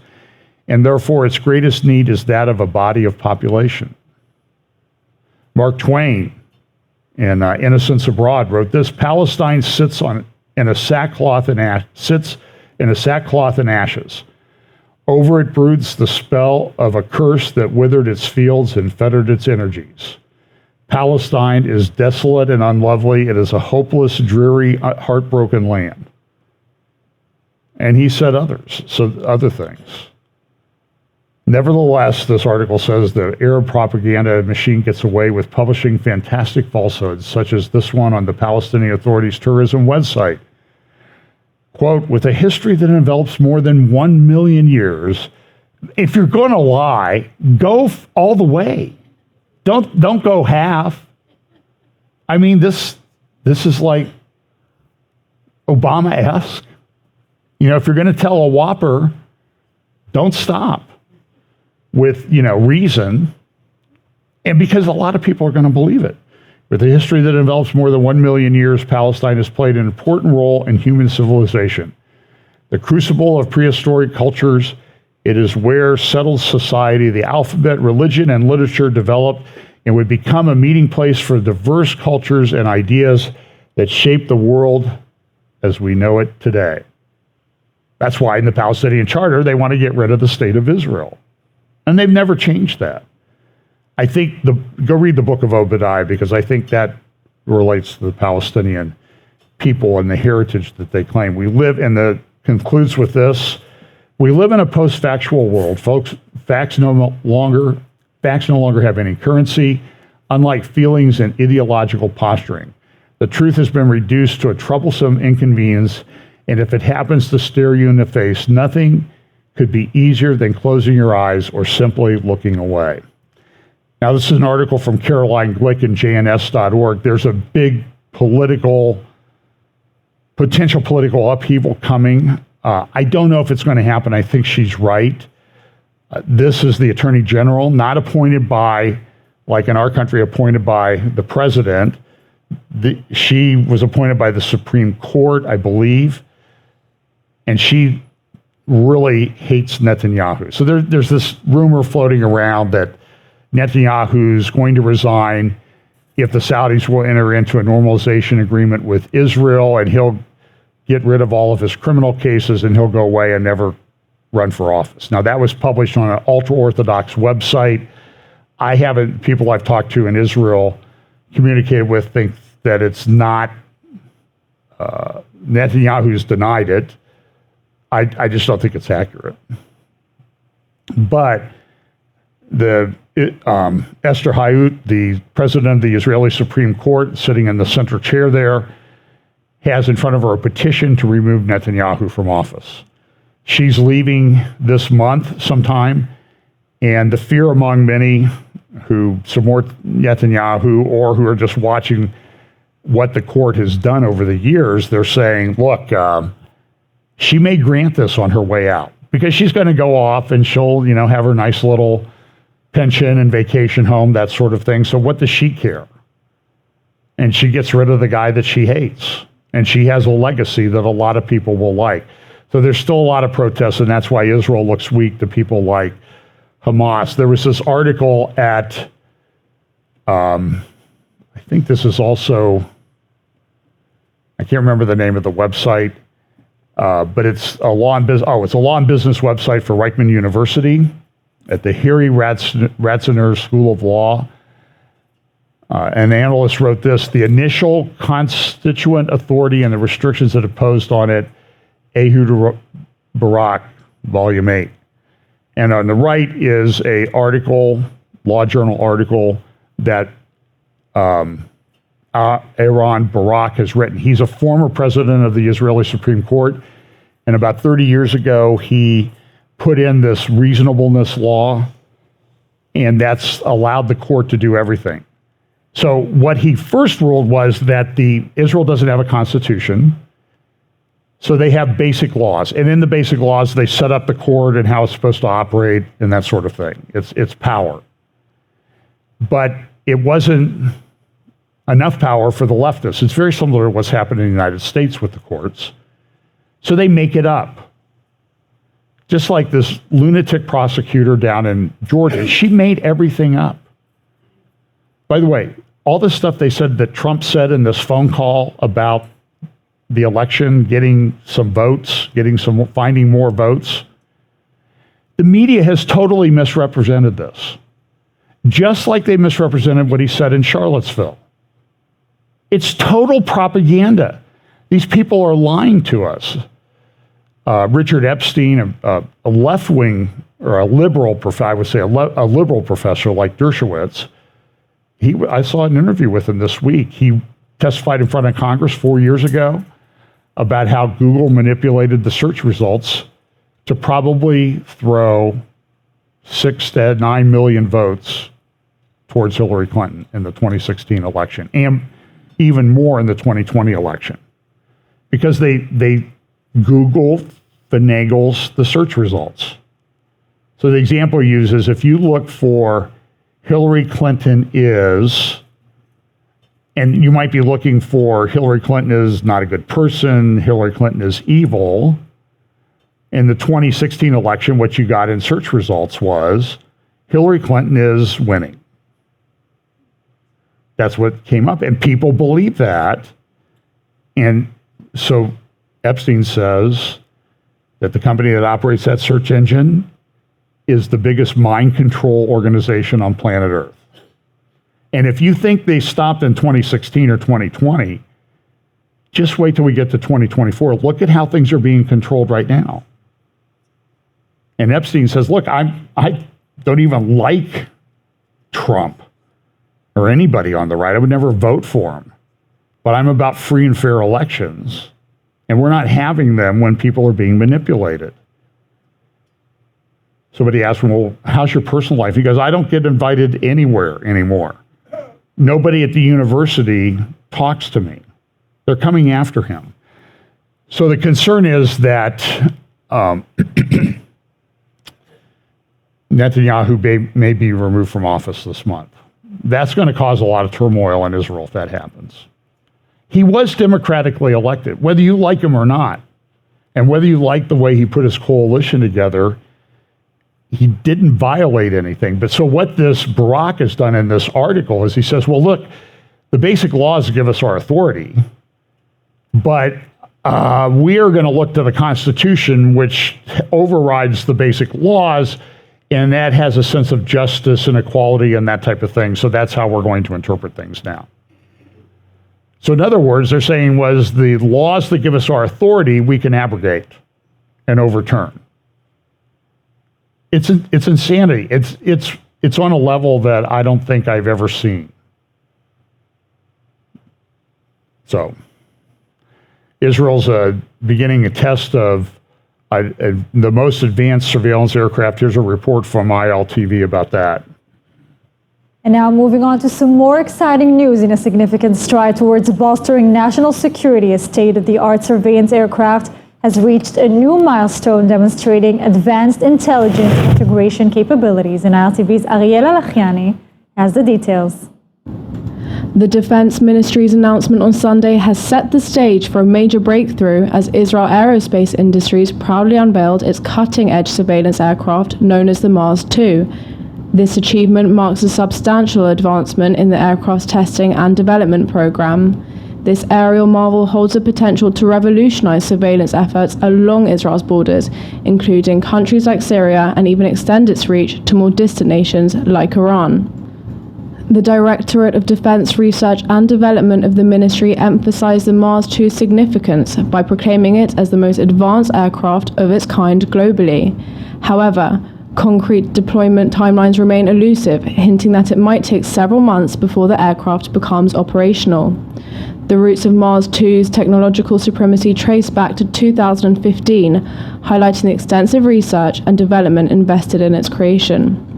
and therefore its greatest need is that of a body of population." Mark Twain in Innocents Abroad wrote this: "Palestine sits in a sackcloth and ashes. Over it broods the spell of a curse that withered its fields and fettered its energies. Palestine is desolate and unlovely. It is a hopeless, dreary, heartbroken land." And he said other things. Nevertheless, this article says the Arab propaganda machine gets away with publishing fantastic falsehoods, such as this one on the Palestinian Authority's tourism website. Quote, "With a history that envelops more than 1 million years, if you're going to lie, go all the way. Don't go half." I mean, this is like Obama-esque. You know, if you're going to tell a whopper, don't stop with, reason, and because a lot of people are going to believe it. With a history that envelops more than 1 million years, Palestine has played an important role in human civilization. The crucible of prehistoric cultures, it is where settled society, the alphabet, religion, and literature developed and would become a meeting place for diverse cultures and ideas that shape the world as we know it today. That's why in the Palestinian Charter, they want to get rid of the state of Israel. And they've never changed that. I think go read the book of Obadiah, because I think that relates to the Palestinian people and the heritage that they claim. Concludes with this: we live in a post-factual world, folks. Facts no longer have any currency, unlike feelings and ideological posturing. The truth has been reduced to a troublesome inconvenience, and if it happens to stare you in the face, nothing could be easier than closing your eyes or simply looking away. Now, this is an article from Caroline Glick and JNS.org. There's a big potential political upheaval coming. I don't know if it's going to happen. I think she's right. This is the Attorney General, not appointed by, like in our country, appointed by the president. She was appointed by the Supreme Court, I believe, and she really hates Netanyahu. So there's this rumor floating around that Netanyahu's going to resign if the Saudis will enter into a normalization agreement with Israel, and he'll get rid of all of his criminal cases and he'll go away and never run for office. Now, that was published on an ultra-Orthodox website. People I've talked to in Israel, communicated with, think that it's not, Netanyahu's denied it. I just don't think it's accurate. But Esther Hayut, the president of the Israeli Supreme Court, sitting in the center chair there, has in front of her a petition to remove Netanyahu from office. She's leaving this month sometime, and the fear among many who support Netanyahu or who are just watching what the court has done over the years, they're saying, look, she may grant this on her way out because she's going to go off and she'll, have her nice little pension and vacation home, that sort of thing. So what does she care? And she gets rid of the guy that she hates. And she has a legacy that a lot of people will like. So there's still a lot of protests, and that's why Israel looks weak to people like Hamas. There was this article at, I think this is also, I can't remember the name of the website, but it's a law and business. Oh, it's a law and business website for Reichman University at the Harry Ratzinger School of Law. An analyst wrote this: the constituent authority and the restrictions that imposed on it, Ehud Barak, Volume 8. And on the right is a article, law journal article, that Aaron Barak has written. He's a former president of the Israeli Supreme Court, and about 30 years ago, he put in this reasonableness law, and that's allowed the court to do everything. So what he first ruled was that Israel doesn't have a constitution, so they have basic laws, and in the basic laws, they set up the court and how it's supposed to operate and that sort of thing. It's power. But it wasn't enough power for the leftists. It's very similar to what's happened in the United States with the courts. So they make it up. Just like this lunatic prosecutor down in Georgia, she made everything up. By the way, all this stuff they said that Trump said in this phone call about the election, getting some votes, finding more votes, the media has totally misrepresented this. Just like they misrepresented what he said in Charlottesville. It's total propaganda. These people are lying to us. Richard Epstein, a left-wing or a liberal professor, I would say a liberal professor like Dershowitz, I saw an interview with him this week. He testified in front of Congress 4 years ago about how Google manipulated the search results to probably throw 6 to 9 million votes towards Hillary Clinton in the 2016 election, and even more in the 2020 election, because they Google finagles the search results. So the example he uses, if you look for Hillary Clinton is, and you might be looking for Hillary Clinton is not a good person, Hillary Clinton is evil. In the 2016 election, what you got in search results was Hillary Clinton is winning. That's what came up, and people believe that. And so Epstein says that the company that operates that search engine is the biggest mind control organization on planet Earth. And if you think they stopped in 2016 or 2020, just wait till we get to 2024. Look at how things are being controlled right now. And Epstein says, look, I don't even like Trump or anybody on the right. I would never vote for him. But I'm about free and fair elections. And we're not having them when people are being manipulated. Somebody asked him, well, how's your personal life? He goes, I don't get invited anywhere anymore. Nobody at the university talks to me. They're coming after him. So the concern is that Netanyahu may be removed from office this month. That's going to cause a lot of turmoil in Israel if that happens. He was democratically elected, whether you like him or not, and whether you like the way he put his coalition together, he didn't violate anything. But so what this Barak has done in this article is he says, well, look, the basic laws give us our authority, but we are going to look to the Constitution, which overrides the basic laws, and that has a sense of justice and equality and that type of thing. So that's how we're going to interpret things now. So in other words, they're saying was the laws that give us our authority, we can abrogate and overturn. It's insanity. It's on a level that I don't think I've ever seen. So Israel's beginning a test of the most advanced surveillance aircraft. Here's a report from ILTV about that. And now moving on to some more exciting news in a significant stride towards bolstering national security. A state-of-the-art surveillance aircraft has reached a new milestone demonstrating advanced intelligence integration capabilities. And ILTV's Ariel Alachiani has the details. The Defense Ministry's announcement on Sunday has set the stage for a major breakthrough as Israel Aerospace Industries proudly unveiled its cutting-edge surveillance aircraft known as the Mars 2. This achievement marks a substantial advancement in the aircraft's testing and development program. This aerial marvel holds the potential to revolutionize surveillance efforts along Israel's borders, including countries like Syria, and even extend its reach to more distant nations like Iran. The Directorate of Defense Research and Development of the ministry emphasized the Mars 2's significance by proclaiming it as the most advanced aircraft of its kind globally. However, concrete deployment timelines remain elusive, hinting that it might take several months before the aircraft becomes operational. The roots of Mars 2's technological supremacy trace back to 2015, highlighting the extensive research and development invested in its creation.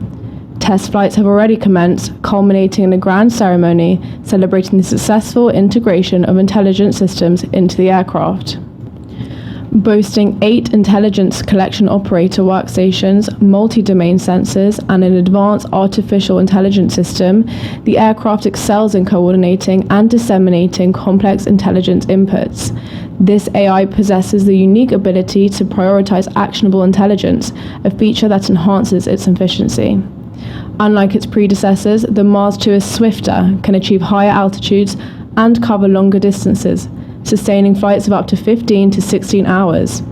Test flights have already commenced, culminating in a grand ceremony celebrating the successful integration of intelligence systems into the aircraft. Boasting 8 intelligence collection operator workstations, multi-domain sensors, and an advanced artificial intelligence system, the aircraft excels in coordinating and disseminating complex intelligence inputs. This AI possesses the unique ability to prioritize actionable intelligence, a feature that enhances its efficiency. Unlike its predecessors, the Mars 2 is swifter, can achieve higher altitudes, and cover longer distances, sustaining flights of up to 15 to 16 hours.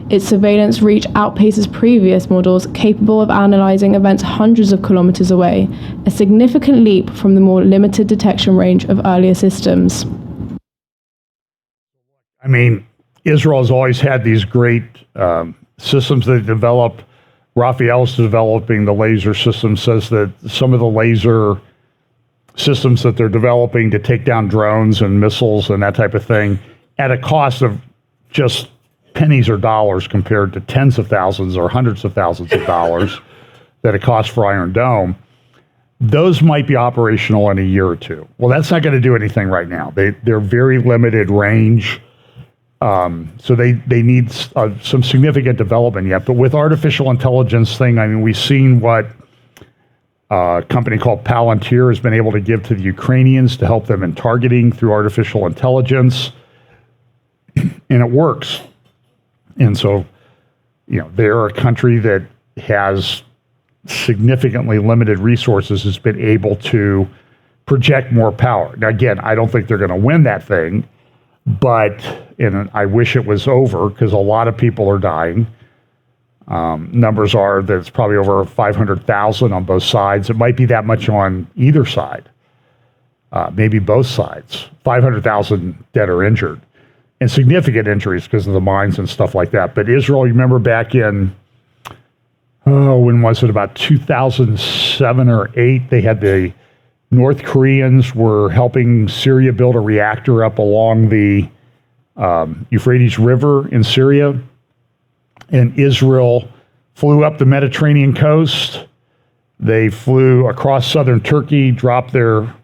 Its surveillance reach outpaces previous models, capable of analyzing events hundreds of kilometers away, a significant leap from the more limited detection range of earlier systems. I mean, Israel's always had these great systems they develop. Raphael's developing the laser system, says that some of the laser systems that they're developing to take down drones and missiles and that type of thing at a cost of just pennies or dollars compared to tens of thousands or hundreds of thousands of dollars that it costs for Iron Dome, those might be operational in a year or two. Well, that's not going to do anything right now. They're very limited range. So they need some significant development yet. But with artificial intelligence thing, I mean, we've seen what a company called Palantir has been able to give to the Ukrainians to help them in targeting through artificial intelligence. And it works. And so, they're a country that has significantly limited resources, has been able to project more power. Now, again, I don't think they're going to win that thing. And I wish it was over because a lot of people are dying. Numbers are that it's probably over 500,000 on both sides. It might be that much on either side, maybe both sides. 500,000 dead or injured, and significant injuries because of the mines and stuff like that. But Israel, you remember back in, when was it, about 2007 or 8, they had the North Koreans were helping Syria build a reactor up along the Euphrates River in Syria. And Israel flew up the Mediterranean coast. They flew across southern Turkey, dropped their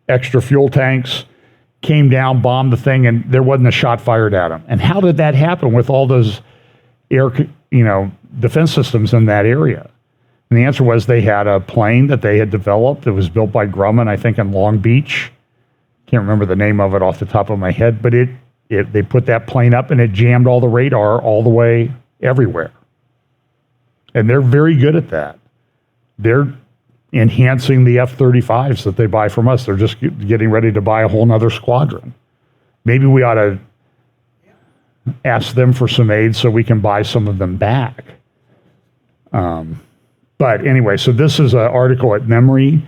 extra fuel tanks, came down, bombed the thing, and there wasn't a shot fired at them. And how did that happen with all those defense systems in that area? And the answer was they had a plane that they had developed. It was built by Grumman, I think, in Long Beach. Can't remember the name of it off the top of my head, but they put that plane up and it jammed all the radar all the way everywhere. And they're very good at that. They're enhancing the F-35s that they buy from us. They're just getting ready to buy a whole nother squadron. Maybe we ought to ask them for some aid so we can buy some of them back. But anyway, so this is an article at MEMRI,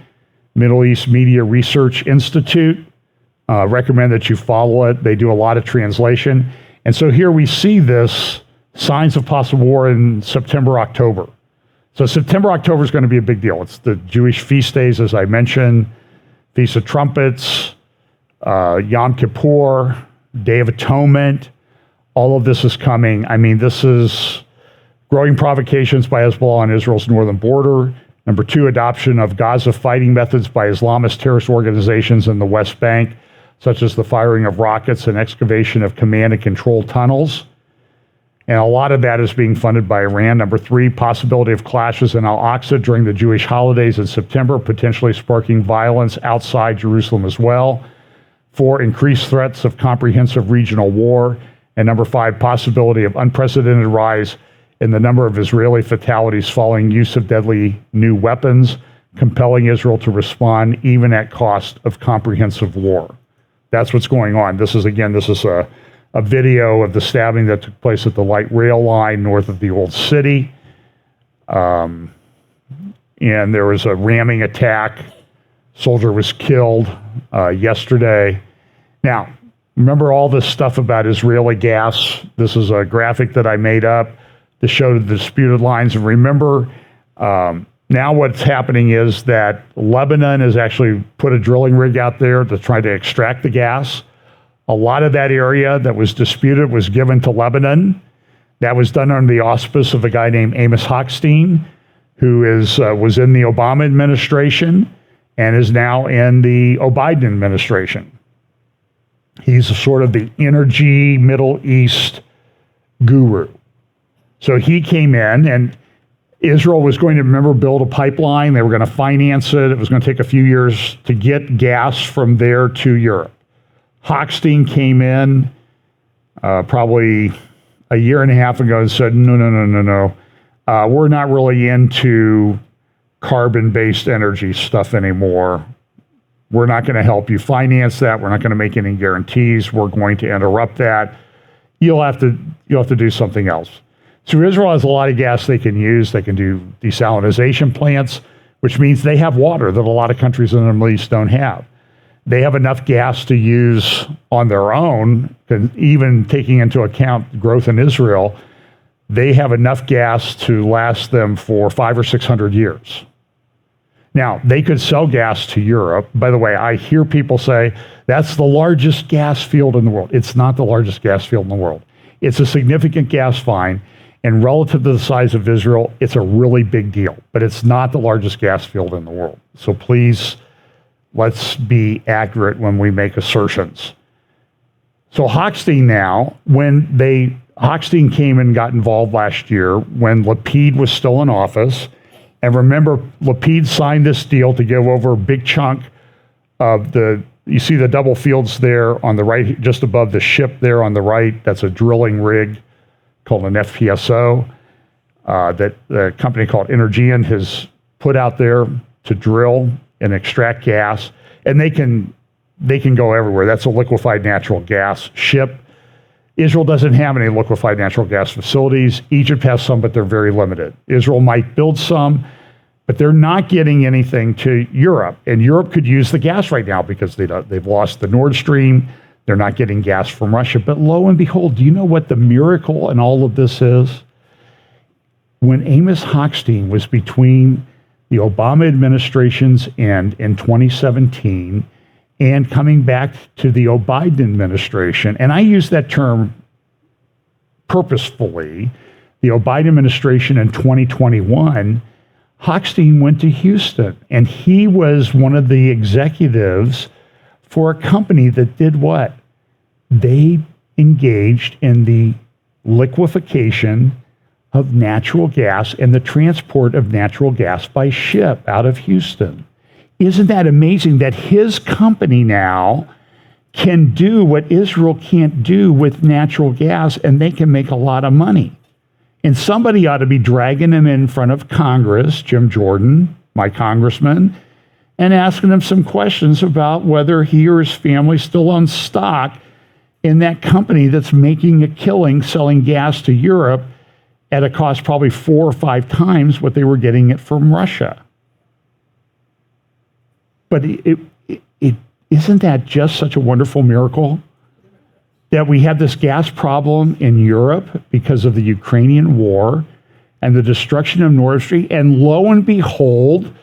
Middle East Media Research Institute. Recommend that you follow it. They do a lot of translation. And so here we see this signs of possible war in September, October. So September, October is going to be a big deal. It's the Jewish feast days, as I mentioned, Feast of Trumpets, Yom Kippur, Day of Atonement. All of this is coming. I mean, this is growing provocations by Hezbollah on Israel's northern border. Number 2, adoption of Gaza fighting methods by Islamist terrorist organizations in the West Bank, such as the firing of rockets and excavation of command and control tunnels. And a lot of that is being funded by Iran. Number 3, possibility of clashes in Al-Aqsa during the Jewish holidays in September, potentially sparking violence outside Jerusalem as well. 4, increased threats of comprehensive regional war. And number 5, possibility of unprecedented rise in the number of Israeli fatalities following use of deadly new weapons, compelling Israel to respond even at cost of comprehensive war. That's what's going on. This is a video of the stabbing that took place at the light rail line north of the old city. And there was a ramming attack. Soldier was killed yesterday. Now, remember all this stuff about Israeli gas? This is a graphic that I made up to show the disputed lines. And remember, now what's happening is that Lebanon has actually put a drilling rig out there to try to extract the gas. A lot of that area that was disputed was given to Lebanon. That was done under the auspice of a guy named Amos Hochstein, who was in the Obama administration and is now in the Biden administration. He's sort of the energy Middle East guru. So he came in, and Israel was going to, build a pipeline. They were going to finance it. It was going to take a few years to get gas from there to Europe. Hochstein came in probably a year and a half ago and said, no. We're not really into carbon-based energy stuff anymore. We're not going to help you finance that. We're not going to make any guarantees. We're going to interrupt that. You'll have to do something else. So Israel has a lot of gas they can use. They can do desalination plants, which means they have water that a lot of countries in the Middle East don't have. They have enough gas to use on their own, even taking into account growth in Israel. They have enough gas to last them for 500 or 600 years. Now, they could sell gas to Europe. By the way, I hear people say, that's the largest gas field in the world. It's not the largest gas field in the world. It's a significant gas find, and relative to the size of Israel, it's a really big deal. But it's not the largest gas field in the world. So please, let's be accurate when we make assertions. So Hochstein now, Hochstein came and got involved last year when Lapid was still in office. And remember, Lapid signed this deal to give over a big chunk of you see the double fields there on the right, just above the ship there on the right. That's a drilling rig called an FPSO that the company called Energean has put out there to drill and extract gas, and they can go everywhere. That's a liquefied natural gas ship. Israel doesn't have any liquefied natural gas facilities. Egypt has some, but they're very limited. Israel might build some, but they're not getting anything to Europe. And Europe could use the gas right now because they've lost the Nord Stream. They're not getting gas from Russia. But lo and behold, do you know what the miracle in all of this is? When Amos Hochstein was between the Obama administration's end in 2017 and coming back to the Biden administration, and I use that term purposefully, the Biden administration in 2021, Hochstein went to Houston, and he was one of the executives for a company that did what? They engaged in the liquefaction of natural gas and the transport of natural gas by ship out of Houston. Isn't that amazing that his company now can do what Israel can't do with natural gas, and they can make a lot of money? And somebody ought to be dragging him in front of Congress, Jim Jordan, my congressman, and asking him some questions about whether he or his family still owns stock in that company that's making a killing selling gas to Europe at a cost probably 4 or 5 times what they were getting it from Russia. But isn't that just such a wonderful miracle that we have this gas problem in Europe because of the Ukrainian war and the destruction of Nord Stream, and lo and behold,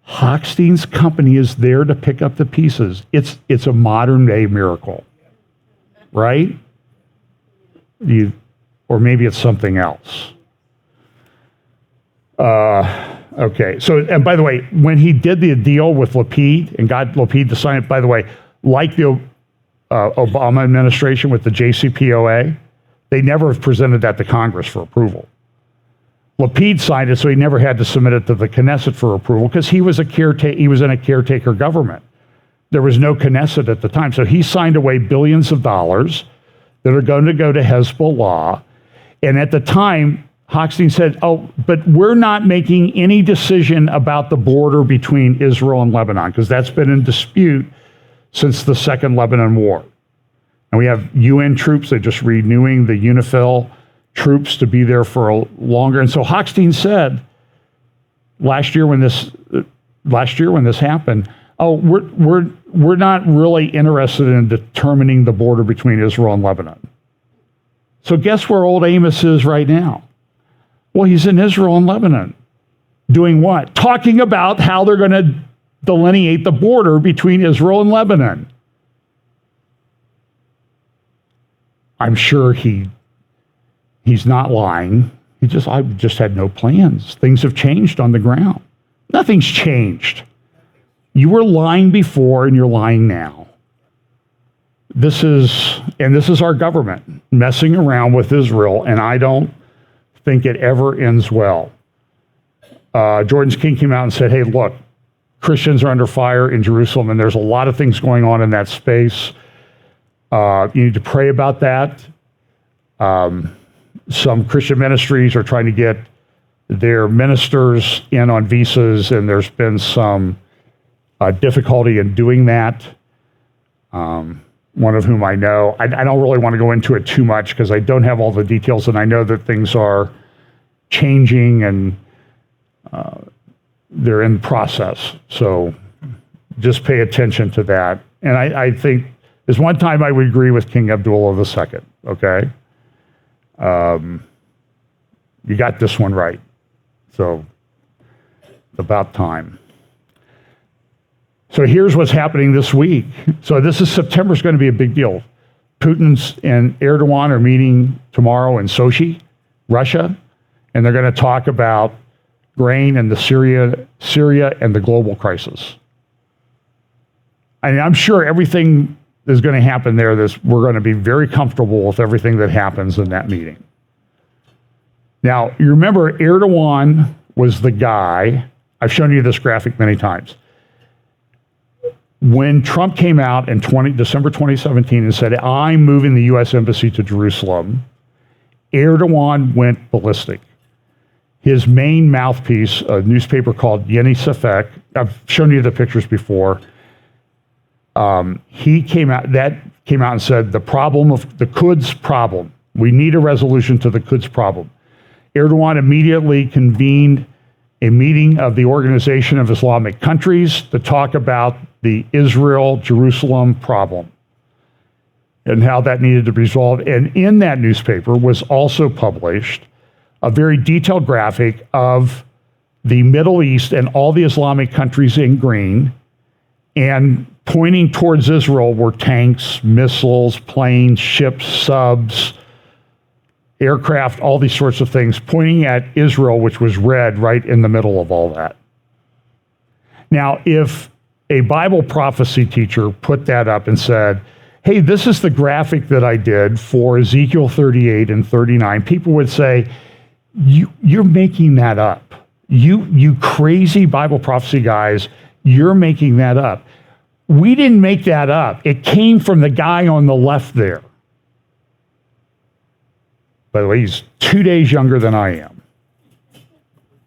Hochstein's company is there to pick up the pieces. It's a modern day miracle, right? Or maybe it's something else. Okay, so, and by the way, when he did the deal with Lapid and got Lapid to sign it, by the way, like the Obama administration with the JCPOA, They never have presented that to Congress for approval. Lapid signed it, so he never had to submit it to the Knesset for approval because he was in a caretaker government. There was no Knesset at the time. So he signed away billions of dollars that are going to go to Hezbollah. And at the time, Hochstein said, oh, but we're not making any decision about the border between Israel and Lebanon because that's been in dispute since the Second Lebanon War. And we have UN troops, they're just renewing the UNIFIL troops to be there for a longer. And so Hochstein said last year when this happened, oh, we're not really interested in determining the border between Israel and Lebanon. So guess where old Amos is right now? Well, he's in Israel and Lebanon. Doing what? Talking about how they're going to delineate the border between Israel and Lebanon. I'm sure he's not lying. I just had no plans. Things have changed on the ground. Nothing's changed. You were lying before and you're lying now. This is our government messing around with Israel, and I don't think it ever ends well. Jordan's King came out and said, hey, look, Christians are under fire in Jerusalem, and there's a lot of things going on in that space. You need to pray about that. Some Christian ministries are trying to get their ministers in on visas, and there's been some difficulty in doing that. One of whom I know. I don't really want to go into it too much because I don't have all the details, and I know that things are changing and they're in process. So just pay attention to that. And I think there's one time I would agree with King Abdullah II, okay? You got this one right. So it's about time. So here's what's happening this week. So September is going to be a big deal. Putin and Erdogan are meeting tomorrow in Sochi, Russia, and they're going to talk about grain and Syria and the global crisis. And I'm sure everything is going to happen there. We're going to be very comfortable with everything that happens in that meeting. Now, you remember Erdogan was the guy, I've shown you this graphic many times. When Trump came out in December 2017 and said, I'm moving the U.S. Embassy to Jerusalem, Erdogan went ballistic. His main mouthpiece, a newspaper called Yeni Sefek, I've shown you the pictures before, he came out and said, the problem of the Quds problem, we need a resolution to the Quds problem. Erdogan immediately convened a meeting of the Organization of Islamic Countries to talk about the Israel-Jerusalem problem and how that needed to be resolved. And in that newspaper was also published a very detailed graphic of the Middle East and all the Islamic countries in green, and pointing towards Israel were tanks, missiles, planes, ships, subs, aircraft, all these sorts of things, pointing at Israel, which was red right in the middle of all that. Now, if a Bible prophecy teacher put that up and said, hey, this is the graphic that I did for Ezekiel 38 and 39, people would say, you're making that up. You crazy Bible prophecy guys, you're making that up. We didn't make that up. It came from the guy on the left there. By the way, he's 2 days younger than I am.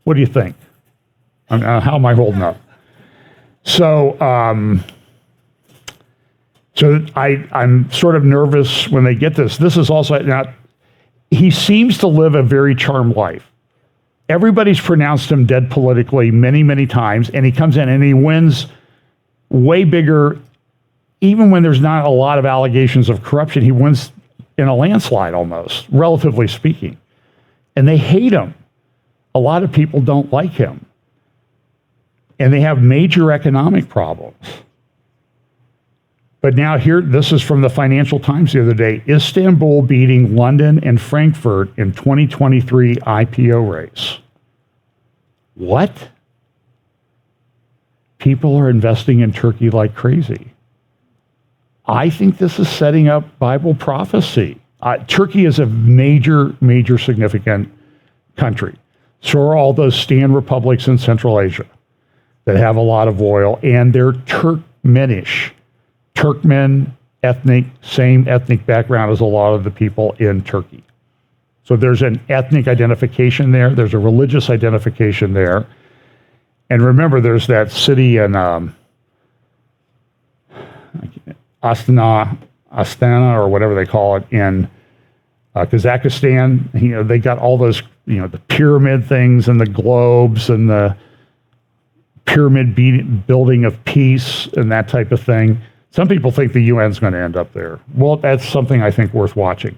What do you think? How am I holding up? So, I'm sort of nervous when they get this. This is also not. He seems to live a very charmed life. Everybody's pronounced him dead politically many, many times, and he comes in and he wins way bigger. Even when there's not a lot of allegations of corruption, he wins in a landslide almost, relatively speaking. And they hate him. A lot of people don't like him. And they have major economic problems. But now here, this is from the Financial Times the other day, Istanbul beating London and Frankfurt in 2023 IPO race. What? People are investing in Turkey like crazy. I think this is setting up Bible prophecy. Turkey is a major, major significant country. So are all those stand republics in Central Asia that have a lot of oil, and they're Turkmenish. Turkmen, same ethnic background as a lot of the people in Turkey. So there's an ethnic identification there. There's a religious identification there. And remember, there's that city in Astana, or whatever they call it, in Kazakhstan. You know, they got all those, you know, the pyramid things and the globes and the pyramid building of peace and that type of thing. Some people think the UN's going to end up there. Well, that's something I think worth watching.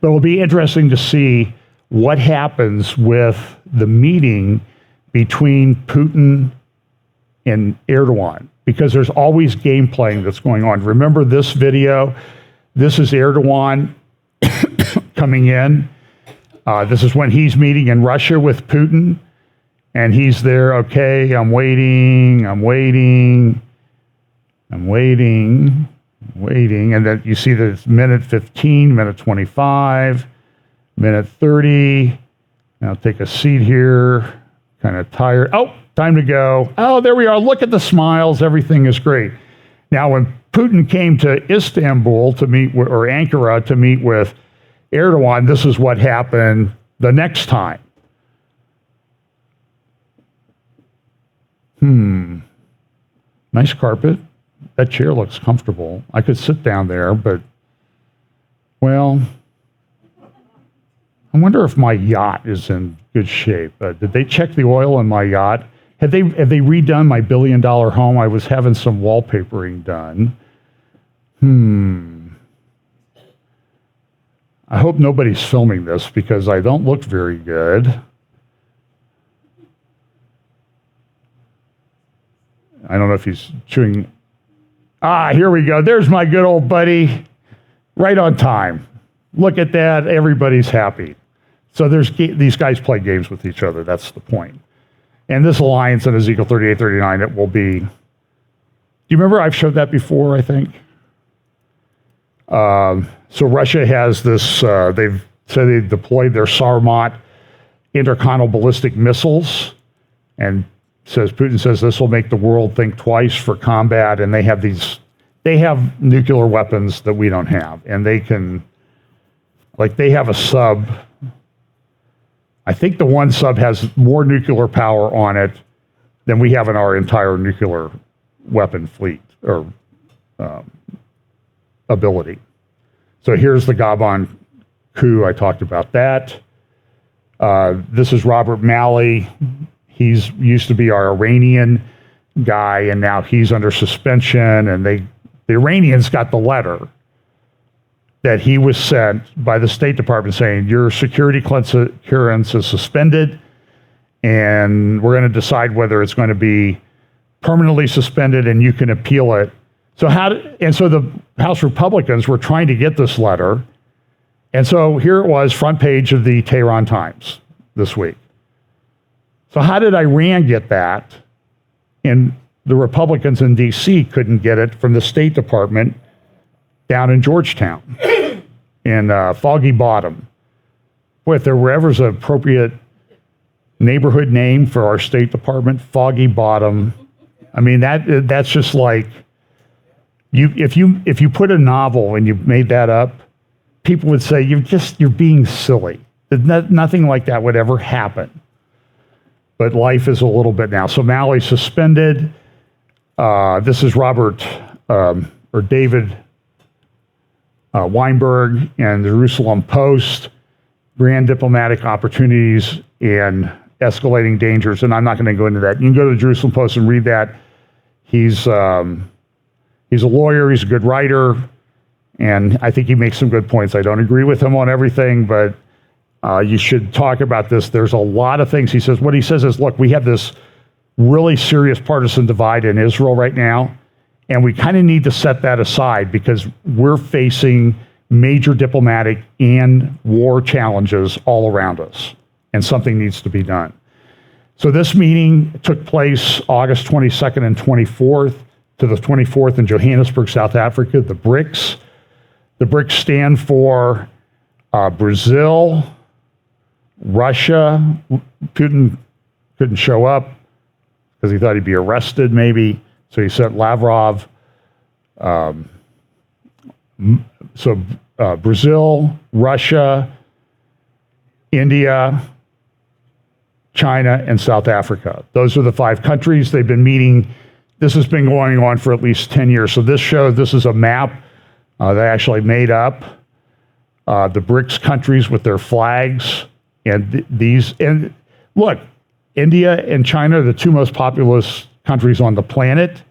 But it'll be interesting to see what happens with the meeting between Putin and Erdogan, because there's always game playing that's going on. Remember this video? This is Erdogan coming in. This is when he's meeting in Russia with Putin, and he's there, okay, I'm waiting, and then you see that it's minute 15, minute 25, minute 30. I'll take a seat here, kind of tired. Oh, time to go. Oh, there we are. Look at the smiles. Everything is great. Now, when Putin came to Istanbul to meet, or Ankara to meet with Erdogan, this is what happened the next time. Nice carpet. That chair looks comfortable. I could sit down there, but, well, I wonder if my yacht is in good shape. Did they check the oil in my yacht? Have they redone my $1 billion home? I was having some wallpapering done. I hope nobody's filming this because I don't look very good. I don't know if he's chewing. Here we go. There's my good old buddy. Right on time. Look at that. Everybody's happy. So these guys play games with each other. That's the point. And this alliance in Ezekiel 38:39, it will be. Do you remember I've showed that before, I think? So Russia has this, they've said they deployed their Sarmat intercontinental ballistic missiles, and Putin says this will make the world think twice for combat, and they have nuclear weapons that we don't have, and they have a sub. I think the one sub has more nuclear power on it than we have in our entire nuclear weapon fleet or ability. So here's the Gabon coup. I talked about that. This is Robert Malley. He's used to be our Iranian guy, and now he's under suspension. And the Iranians got the letter that he was sent by the State Department saying, your security clearance is suspended, and we're going to decide whether it's going to be permanently suspended and you can appeal it. So the House Republicans were trying to get this letter. And so here it was, front page of the Tehran Times this week. So how did Iran get that? And the Republicans in D.C. couldn't get it from the State Department down in Georgetown, in Foggy Bottom. Boy, if there were ever an appropriate neighborhood name for our State Department, Foggy Bottom. I mean, that's just like, if you put a novel and you made that up, people would say, you're being silly. Nothing like that would ever happen. But life is a little bit now. So Malley suspended. This is David Weinberg and the Jerusalem Post, grand diplomatic opportunities and escalating dangers. And I'm not going to go into that. You can go to the Jerusalem Post and read that. He's a lawyer. He's a good writer. And I think he makes some good points. I don't agree with him on everything, but you should talk about this. There's a lot of things he says. What he says is, look, we have this really serious partisan divide in Israel right now, and we kind of need to set that aside because we're facing major diplomatic and war challenges all around us, and something needs to be done. So this meeting took place August 22nd and 24th to the 24th in Johannesburg, South Africa, the BRICS. The BRICS stand for Brazil, Russia. Putin couldn't show up because he thought he'd be arrested maybe, so he sent Lavrov. Brazil, Russia, India, China, and South Africa. Those are the 5 countries. They've been meeting. This has been going on for at least 10 years. So this is a map they actually made up. The BRICS countries with their flags. And look, India and China are the 2 most populous countries on the planet.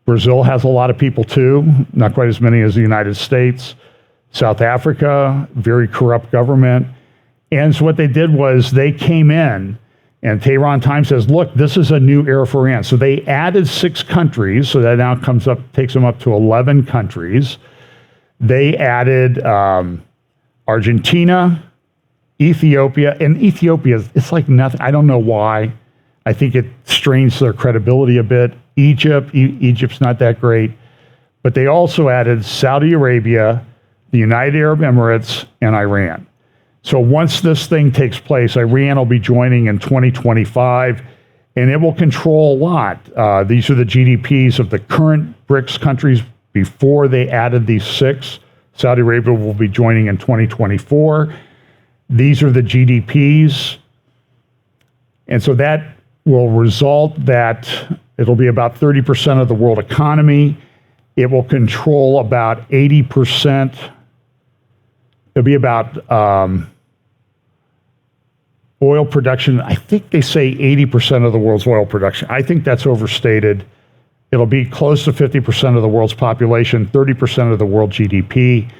Brazil has a lot of people too, not quite as many as the United States. South Africa, very corrupt government. And so what they did was they came in, and Tehran Times says, look, this is a new era for Iran. So they added 6 countries, so that now takes them up to 11 countries. They added Argentina, Ethiopia, and Ethiopia, it's like nothing. I don't know why. I think it strains their credibility a bit. Egypt's not that great. But they also added Saudi Arabia, the United Arab Emirates, and Iran. So once this thing takes place, Iran will be joining in 2025, and it will control a lot. These are the GDPs of the current BRICS countries before they added these 6. Saudi Arabia will be joining in 2024. These are the GDPs. And so that will result that it'll be about 30% of the world economy. It will control about 80%. It'll be about oil production. I think they say 80% of the world's oil production. I think that's overstated. It'll be close to 50% of the world's population, 30% of the world GDP.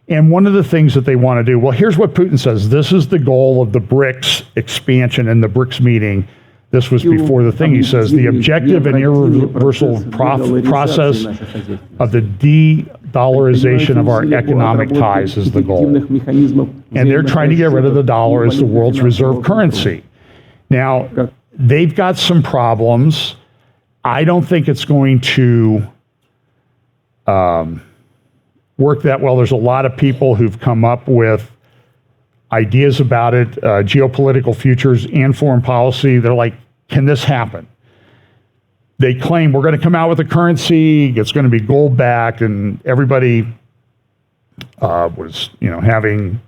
And one of the things that they want to do, well, here's what Putin says. This is the goal of the BRICS expansion and the BRICS meeting. This was before the thing. He says the objective and irreversible process of the de-dollarization of our economic ties is the goal. And they're trying to get rid of the dollar as the world's reserve currency. Now, they've got some problems. I don't think it's going to work that well. There's a lot of people who've come up with ideas about it, geopolitical futures and foreign policy. They're like, can this happen? They claim we're going to come out with a currency, it's going to be gold backed, and everybody was, having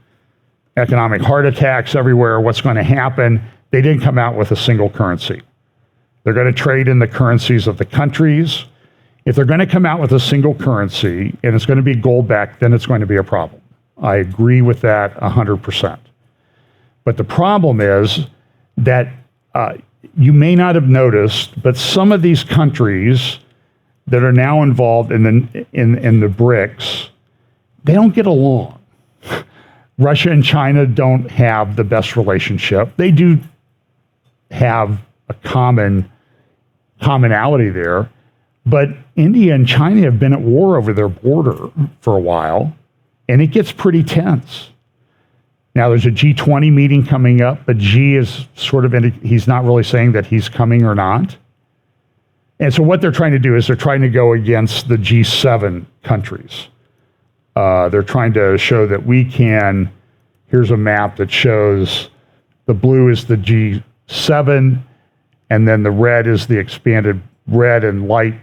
economic heart attacks everywhere. What's going to happen? They didn't come out with a single currency. They're going to trade in the currencies of the countries. If they're going to come out with a single currency and it's going to be gold backed, then it's going to be a problem. I agree with that 100%. But the problem is that you may not have noticed, but some of these countries that are now involved in the BRICS, they don't get along. Russia and China don't have the best relationship. They do have a commonality there, but India and China have been at war over their border for a while, and it gets pretty tense. Now, there's a G20 meeting coming up, but Xi is he's not really saying that he's coming or not. And so what they're trying to do is they're trying to go against the G7 countries. They're trying to show that here's a map that shows the blue is the G7, and then the red is the expanded red, and light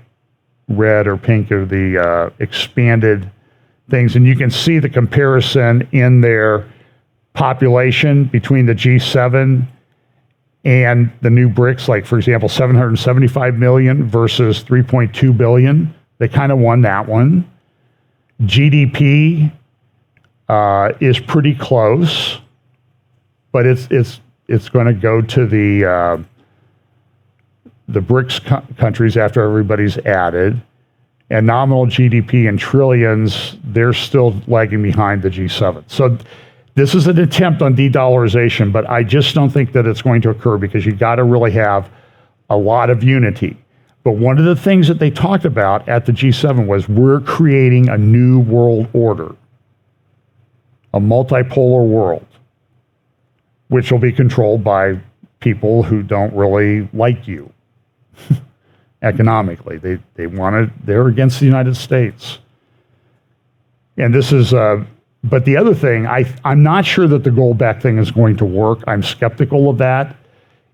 red or pink are the expanded things. And you can see the comparison in their population between the G7 and the new BRICS, like, for example, 775 million versus 3.2 billion. They kind of won that one. GDP is pretty close, but it's going to go to the BRICS countries after everybody's added. And nominal GDP in trillions, they're still lagging behind the G7. So this is an attempt on de-dollarization, but I just don't think that it's going to occur because you got to really have a lot of unity. But one of the things that they talked about at the G7 was we're creating a new world order, a multipolar world, which will be controlled by people who don't really like you economically. They're against the United States. And this is But the other thing, I'm not sure that the gold-backed thing is going to work. I'm skeptical of that.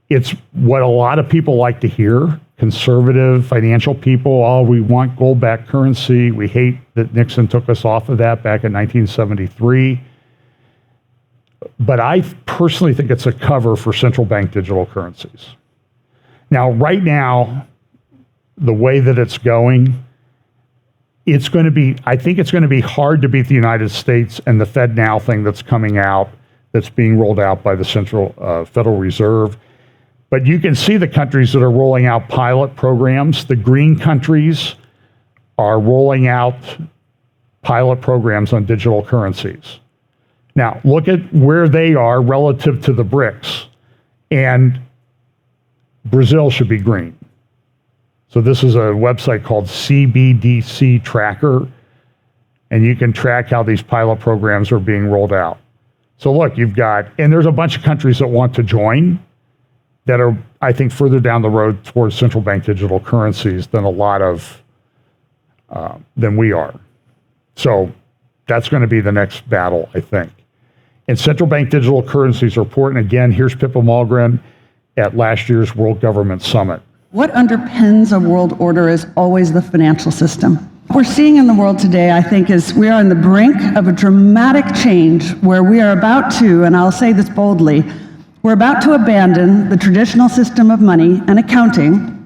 It's what a lot of people like to hear, conservative financial people. Oh, we want gold-backed currency. We hate that Nixon took us off of that back in 1973. But I personally think it's a cover for central bank digital currencies. Now, right now, the way that it's going, I think it's going to be hard to beat the United States and the Fed Now thing that's coming out, that's being rolled out by the Federal Reserve. But you can see the countries that are rolling out pilot programs. The green countries are rolling out pilot programs on digital currencies. Now, look at where they are relative to the BRICS. And Brazil should be green. So this is a website called CBDC Tracker, and you can track how these pilot programs are being rolled out. So look, and there's a bunch of countries that want to join that are, I think, further down the road towards central bank digital currencies than than we are. So that's going to be the next battle, I think. And central bank digital currencies are important. Again, here's Pippa Malmgren at last year's World Government Summit. What underpins a world order is always the financial system. What we're seeing in the world today, I think, is we are on the brink of a dramatic change where we are about to, and I'll say this boldly, we're about to abandon the traditional system of money and accounting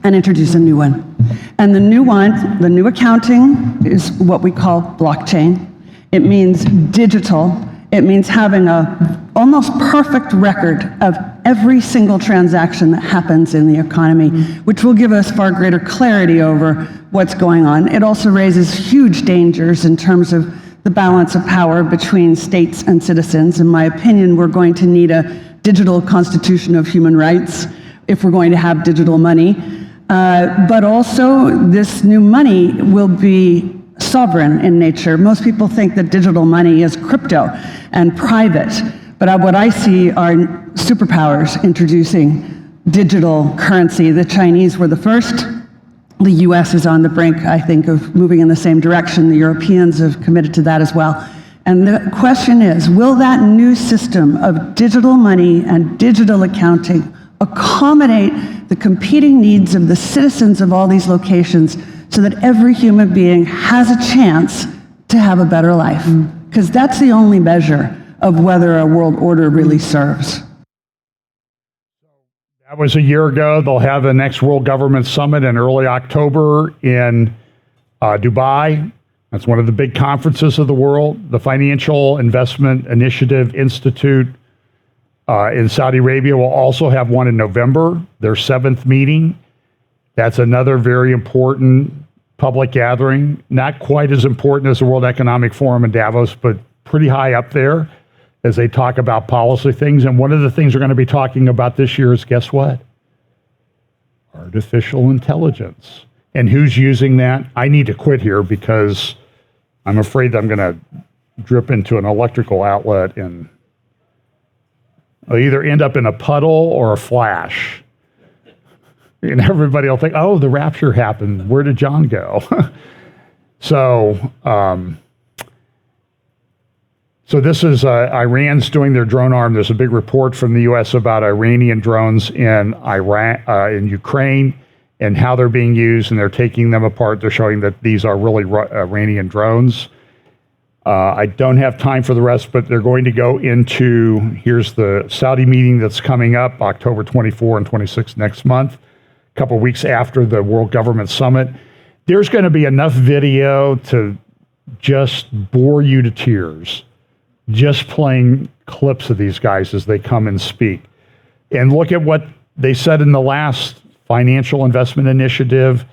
and introduce a new one. And the new accounting is what we call blockchain. It means digital. It means having a almost perfect record of every single transaction that happens in the economy, which will give us far greater clarity over what's going on. It also raises huge dangers in terms of the balance of power between states and citizens. In my opinion, we're going to need a digital constitution of human rights if we're going to have digital money. But also, this new money will be sovereign in nature. Most people think that digital money is crypto and private, but what I see are superpowers introducing digital currency. The Chinese were the first. The US is on the brink, I think, of moving in the same direction. The Europeans have committed to that as well. And the question is, will that new system of digital money and digital accounting accommodate the competing needs of the citizens of all these locations so that every human being has a chance to have a better life? Because that's the only measure of whether a world order really serves. That was a year ago. They'll have the next World Government Summit in early October in Dubai. That's one of the big conferences of the world. The Financial Investment Initiative Institute in Saudi Arabia will also have one in November, their 7th meeting. That's another very important public gathering. Not quite as important as the World Economic Forum in Davos, but pretty high up there as they talk about policy things. And one of the things we're going to be talking about this year is, guess what? Artificial intelligence. And who's using that? I need to quit here because I'm afraid I'm going to drip into an electrical outlet and I'll either end up in a puddle or a flash. And everybody will think, oh, the rapture happened. Where did John go? So this is Iran's doing their drone arm. There's a big report from the U.S. about Iranian drones in Ukraine and how they're being used, and they're taking them apart. They're showing that these are really Iranian drones. I don't have time for the rest, but they're going to go into, here's the Saudi meeting that's coming up, October 24 and 26 next month, a couple weeks after the World Government Summit. There's going to be enough video to just bore you to tears, just playing clips of these guys as they come and speak. And look at what they said in the last Financial Investment Initiative,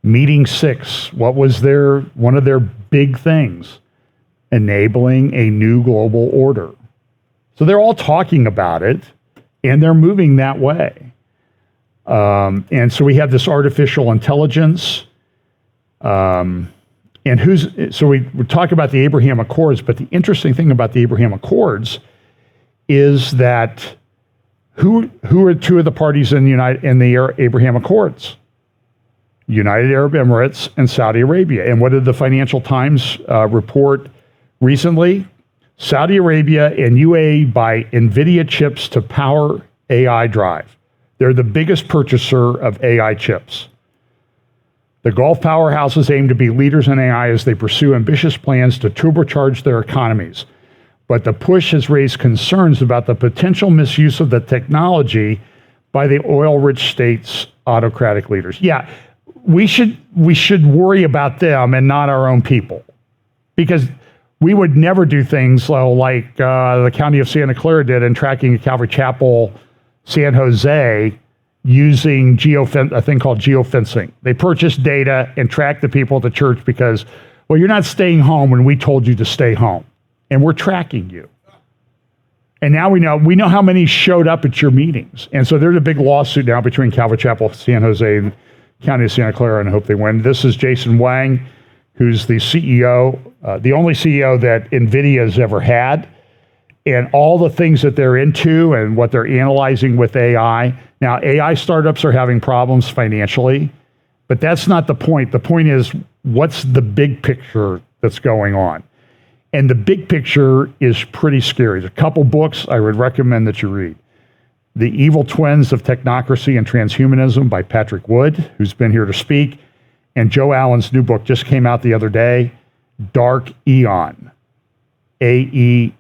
Meeting 6. What was one of their big things? Enabling a new global order. So they're all talking about it, and they're moving that way. And so we have this artificial intelligence. And we talk about the Abraham Accords, but the interesting thing about the Abraham Accords is that who are two of the parties in the Abraham Accords? United Arab Emirates and Saudi Arabia. And what did the Financial Times report recently? Saudi Arabia and UAE buy NVIDIA chips to power AI drive. They're the biggest purchaser of AI chips. The Gulf powerhouses aim to be leaders in AI as they pursue ambitious plans to turbocharge their economies. But the push has raised concerns about the potential misuse of the technology by the oil-rich states' autocratic leaders. Yeah, we should worry about them and not our own people, because we would never do things like the county of Santa Clara did in tracking Calvary Chapel, San Jose, using a thing called geofencing. They purchased data and tracked the people at the church because, well, you're not staying home when we told you to stay home, and we're tracking you. And now we know how many showed up at your meetings. And so there's a big lawsuit now between Calvary Chapel, San Jose, and County of Santa Clara, and I hope they win. This is Jason Wang, who's the CEO, the only CEO that NVIDIA has ever had, and all the things that they're into and what they're analyzing with AI. Now, AI startups are having problems financially, but that's not the point. The point is, what's the big picture that's going on? And the big picture is pretty scary. There's a couple books I would recommend that you read. The Evil Twins of Technocracy and Transhumanism by Patrick Wood, who's been here to speak. And Joe Allen's new book just came out the other day, Dark Aeon, A-E-O-N.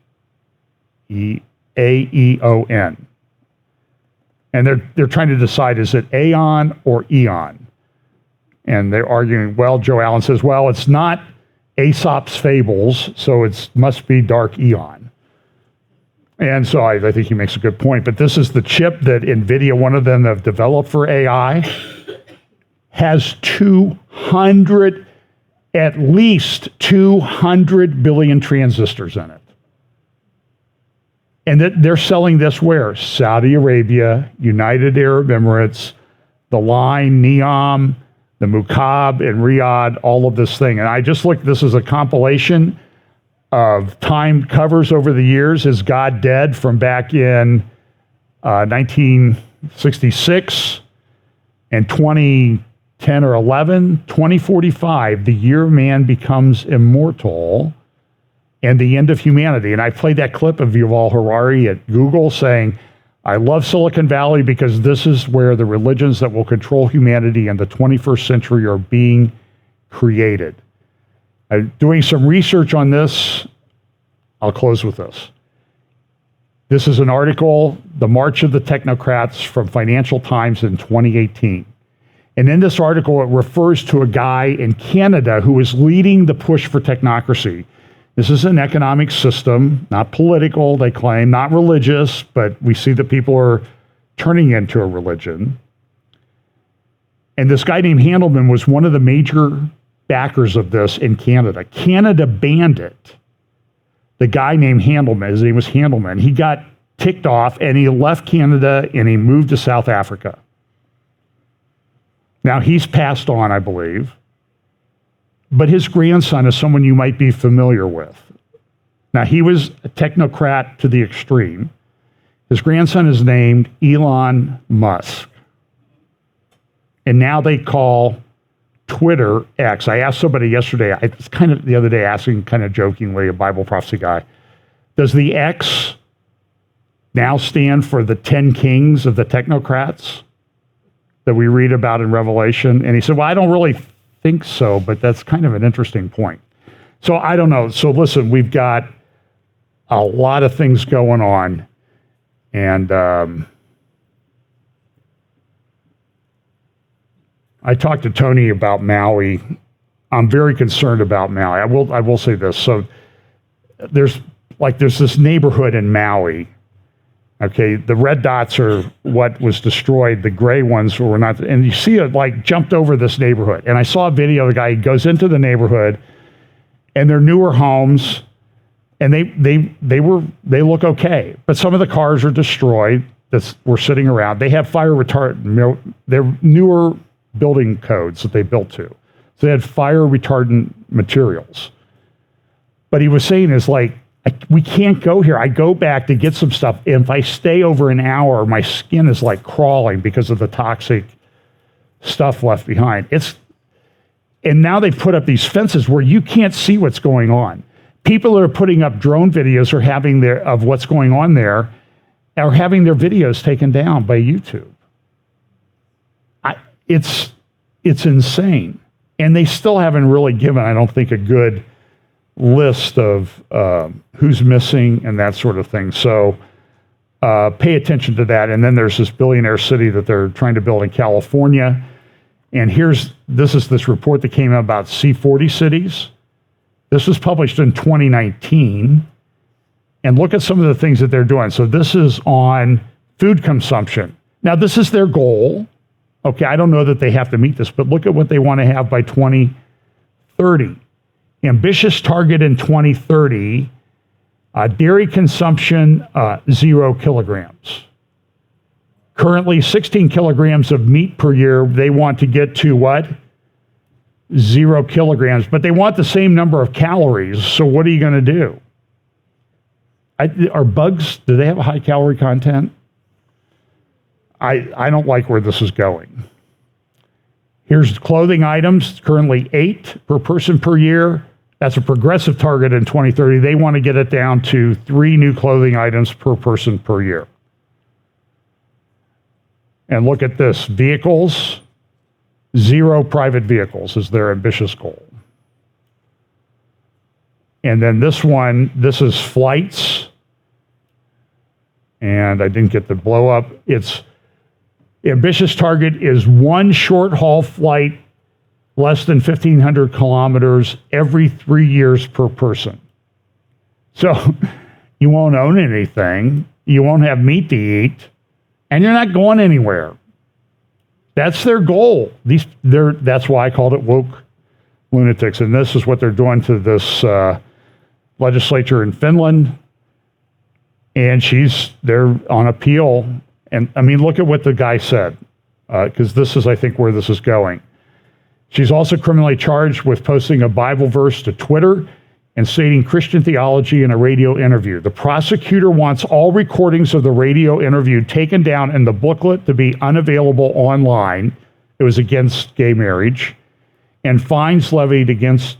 And they're trying to decide, is it Aeon or Eon? And they're arguing, well, Joe Allen says, well, it's not Aesop's fables, so it must be Dark Aeon. And so I think he makes a good point. But this is the chip that NVIDIA, one of them, have developed for AI, has at least 200 billion transistors in it. And they're selling this where? Saudi Arabia, United Arab Emirates, the Line, Neom, the Mukab, and Riyadh, all of this thing. And I just looked, this is a compilation of time covers over the years. Is God Dead from back in 1966 and 2010 or 11, 2045, the year man becomes immortal and the end of humanity. And I played that clip of Yuval Harari at Google saying, I love Silicon Valley because this is where the religions that will control humanity in the 21st century are being created. Doing some research on this, I'll close with this. This is an article, The March of the Technocrats, from Financial Times in 2018. And in this article, it refers to a guy in Canada who is leading the push for technocracy. This is an economic system, not political, they claim, not religious, but we see that people are turning into a religion. And this guy named Handelman was one of the major backers of this in Canada. Canada banned it. The guy named Handelman, his name was Handelman, he got ticked off and he left Canada and he moved to South Africa. Now he's passed on, I believe, but his grandson is someone you might be familiar with. Now he was a technocrat to the extreme. His grandson is named Elon Musk. And now they call Twitter X. I asked somebody yesterday, I was kind of the other day asking kind of jokingly, a Bible prophecy guy, does the X now stand for the 10 kings of the technocrats that we read about in Revelation? And he said, well, I don't really think so, but that's kind of an interesting point. So I don't know. So listen, we've got a lot of things going on. And I talked to Tony about Maui. I'm very concerned about Maui. I will say this. So there's this neighborhood in Maui. Okay, the red dots are what was destroyed. The gray ones were not. And you see it like jumped over this neighborhood. And I saw a video of a guy who goes into the neighborhood, and they're newer homes, and they look okay. But some of the cars are destroyed that were sitting around. They have fire retardant. They're newer building codes that they built to. So they had fire retardant materials. But he was saying is like, we can't go here. I go back to get some stuff. And if I stay over an hour, my skin is like crawling because of the toxic stuff left behind. And now they've put up these fences where you can't see what's going on. people that are putting up drone videos or having of what's going on there are having their videos taken down by YouTube. It's insane. And they still haven't really given, I don't think, a good list of who's missing and that sort of thing. So pay attention to that. And then there's this billionaire city that they're trying to build in California. And this is this report that came out about C40 cities. This was published in 2019. And look at some of the things that they're doing. So this is on food consumption. Now, this is their goal. Okay, I don't know that they have to meet this, but look at what they want to have by 2030. Ambitious target in 2030, dairy consumption, 0 kilograms. Currently, 16 kilograms of meat per year. They want to get to what? 0 kilograms, but they want the same number of calories. So what are you going to do? Are bugs, do they have a high calorie content? I don't like where this is going. Here's clothing items, currently 8 per person per year. That's a progressive target in 2030. They want to get it down to 3 new clothing items per person per year. And look at this, vehicles, 0 private vehicles is their ambitious goal. And then this one, this is flights. And I didn't get the blow up. Its ambitious target is 1 short haul flight less than 1,500 kilometers every 3 years per person. So you won't own anything, you won't have meat to eat, and you're not going anywhere. That's their goal. That's why I called it woke lunatics. And this is what they're doing to this legislature in Finland. And they're on appeal. And I mean, look at what the guy said, because this is, I think, where this is going. She's also criminally charged with posting a Bible verse to Twitter and stating Christian theology in a radio interview. The prosecutor wants all recordings of the radio interview taken down and the booklet to be unavailable online. It was against gay marriage, and fines levied against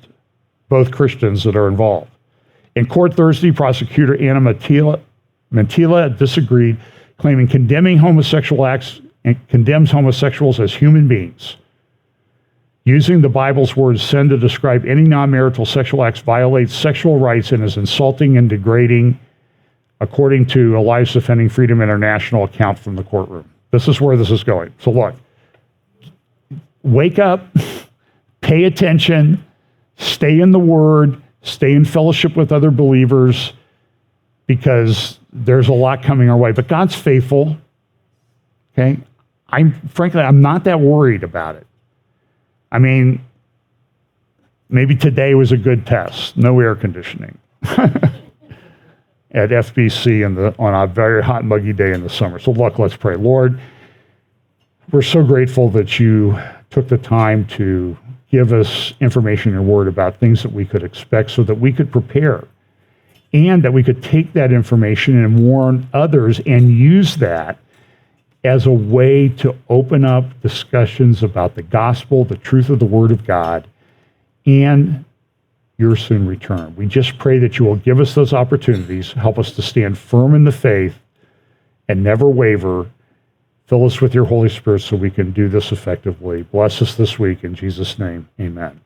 both Christians that are involved. In court Thursday, prosecutor Anna Mantilla disagreed, claiming condemning homosexual acts and condemns homosexuals as human beings. Using the Bible's word sin to describe any non-marital sexual acts violates sexual rights and is insulting and degrading, according to a Lives Defending Freedom International account from the courtroom. This is where this is going. So look, wake up, pay attention, stay in the Word, stay in fellowship with other believers, because there's a lot coming our way. But God's faithful, okay? Frankly, I'm not that worried about it. I mean, maybe today was a good test. No air conditioning at FBC on a very hot, muggy day in the summer. So look, let's pray. Lord, we're so grateful that you took the time to give us information in your word about things that we could expect so that we could prepare, and that we could take that information and warn others and use that as a way to open up discussions about the gospel, the truth of the word of God, and your soon return. We just pray that you will give us those opportunities, help us to stand firm in the faith and never waver. Fill us with your Holy Spirit so we can do this effectively. Bless us this week in Jesus' name. Amen.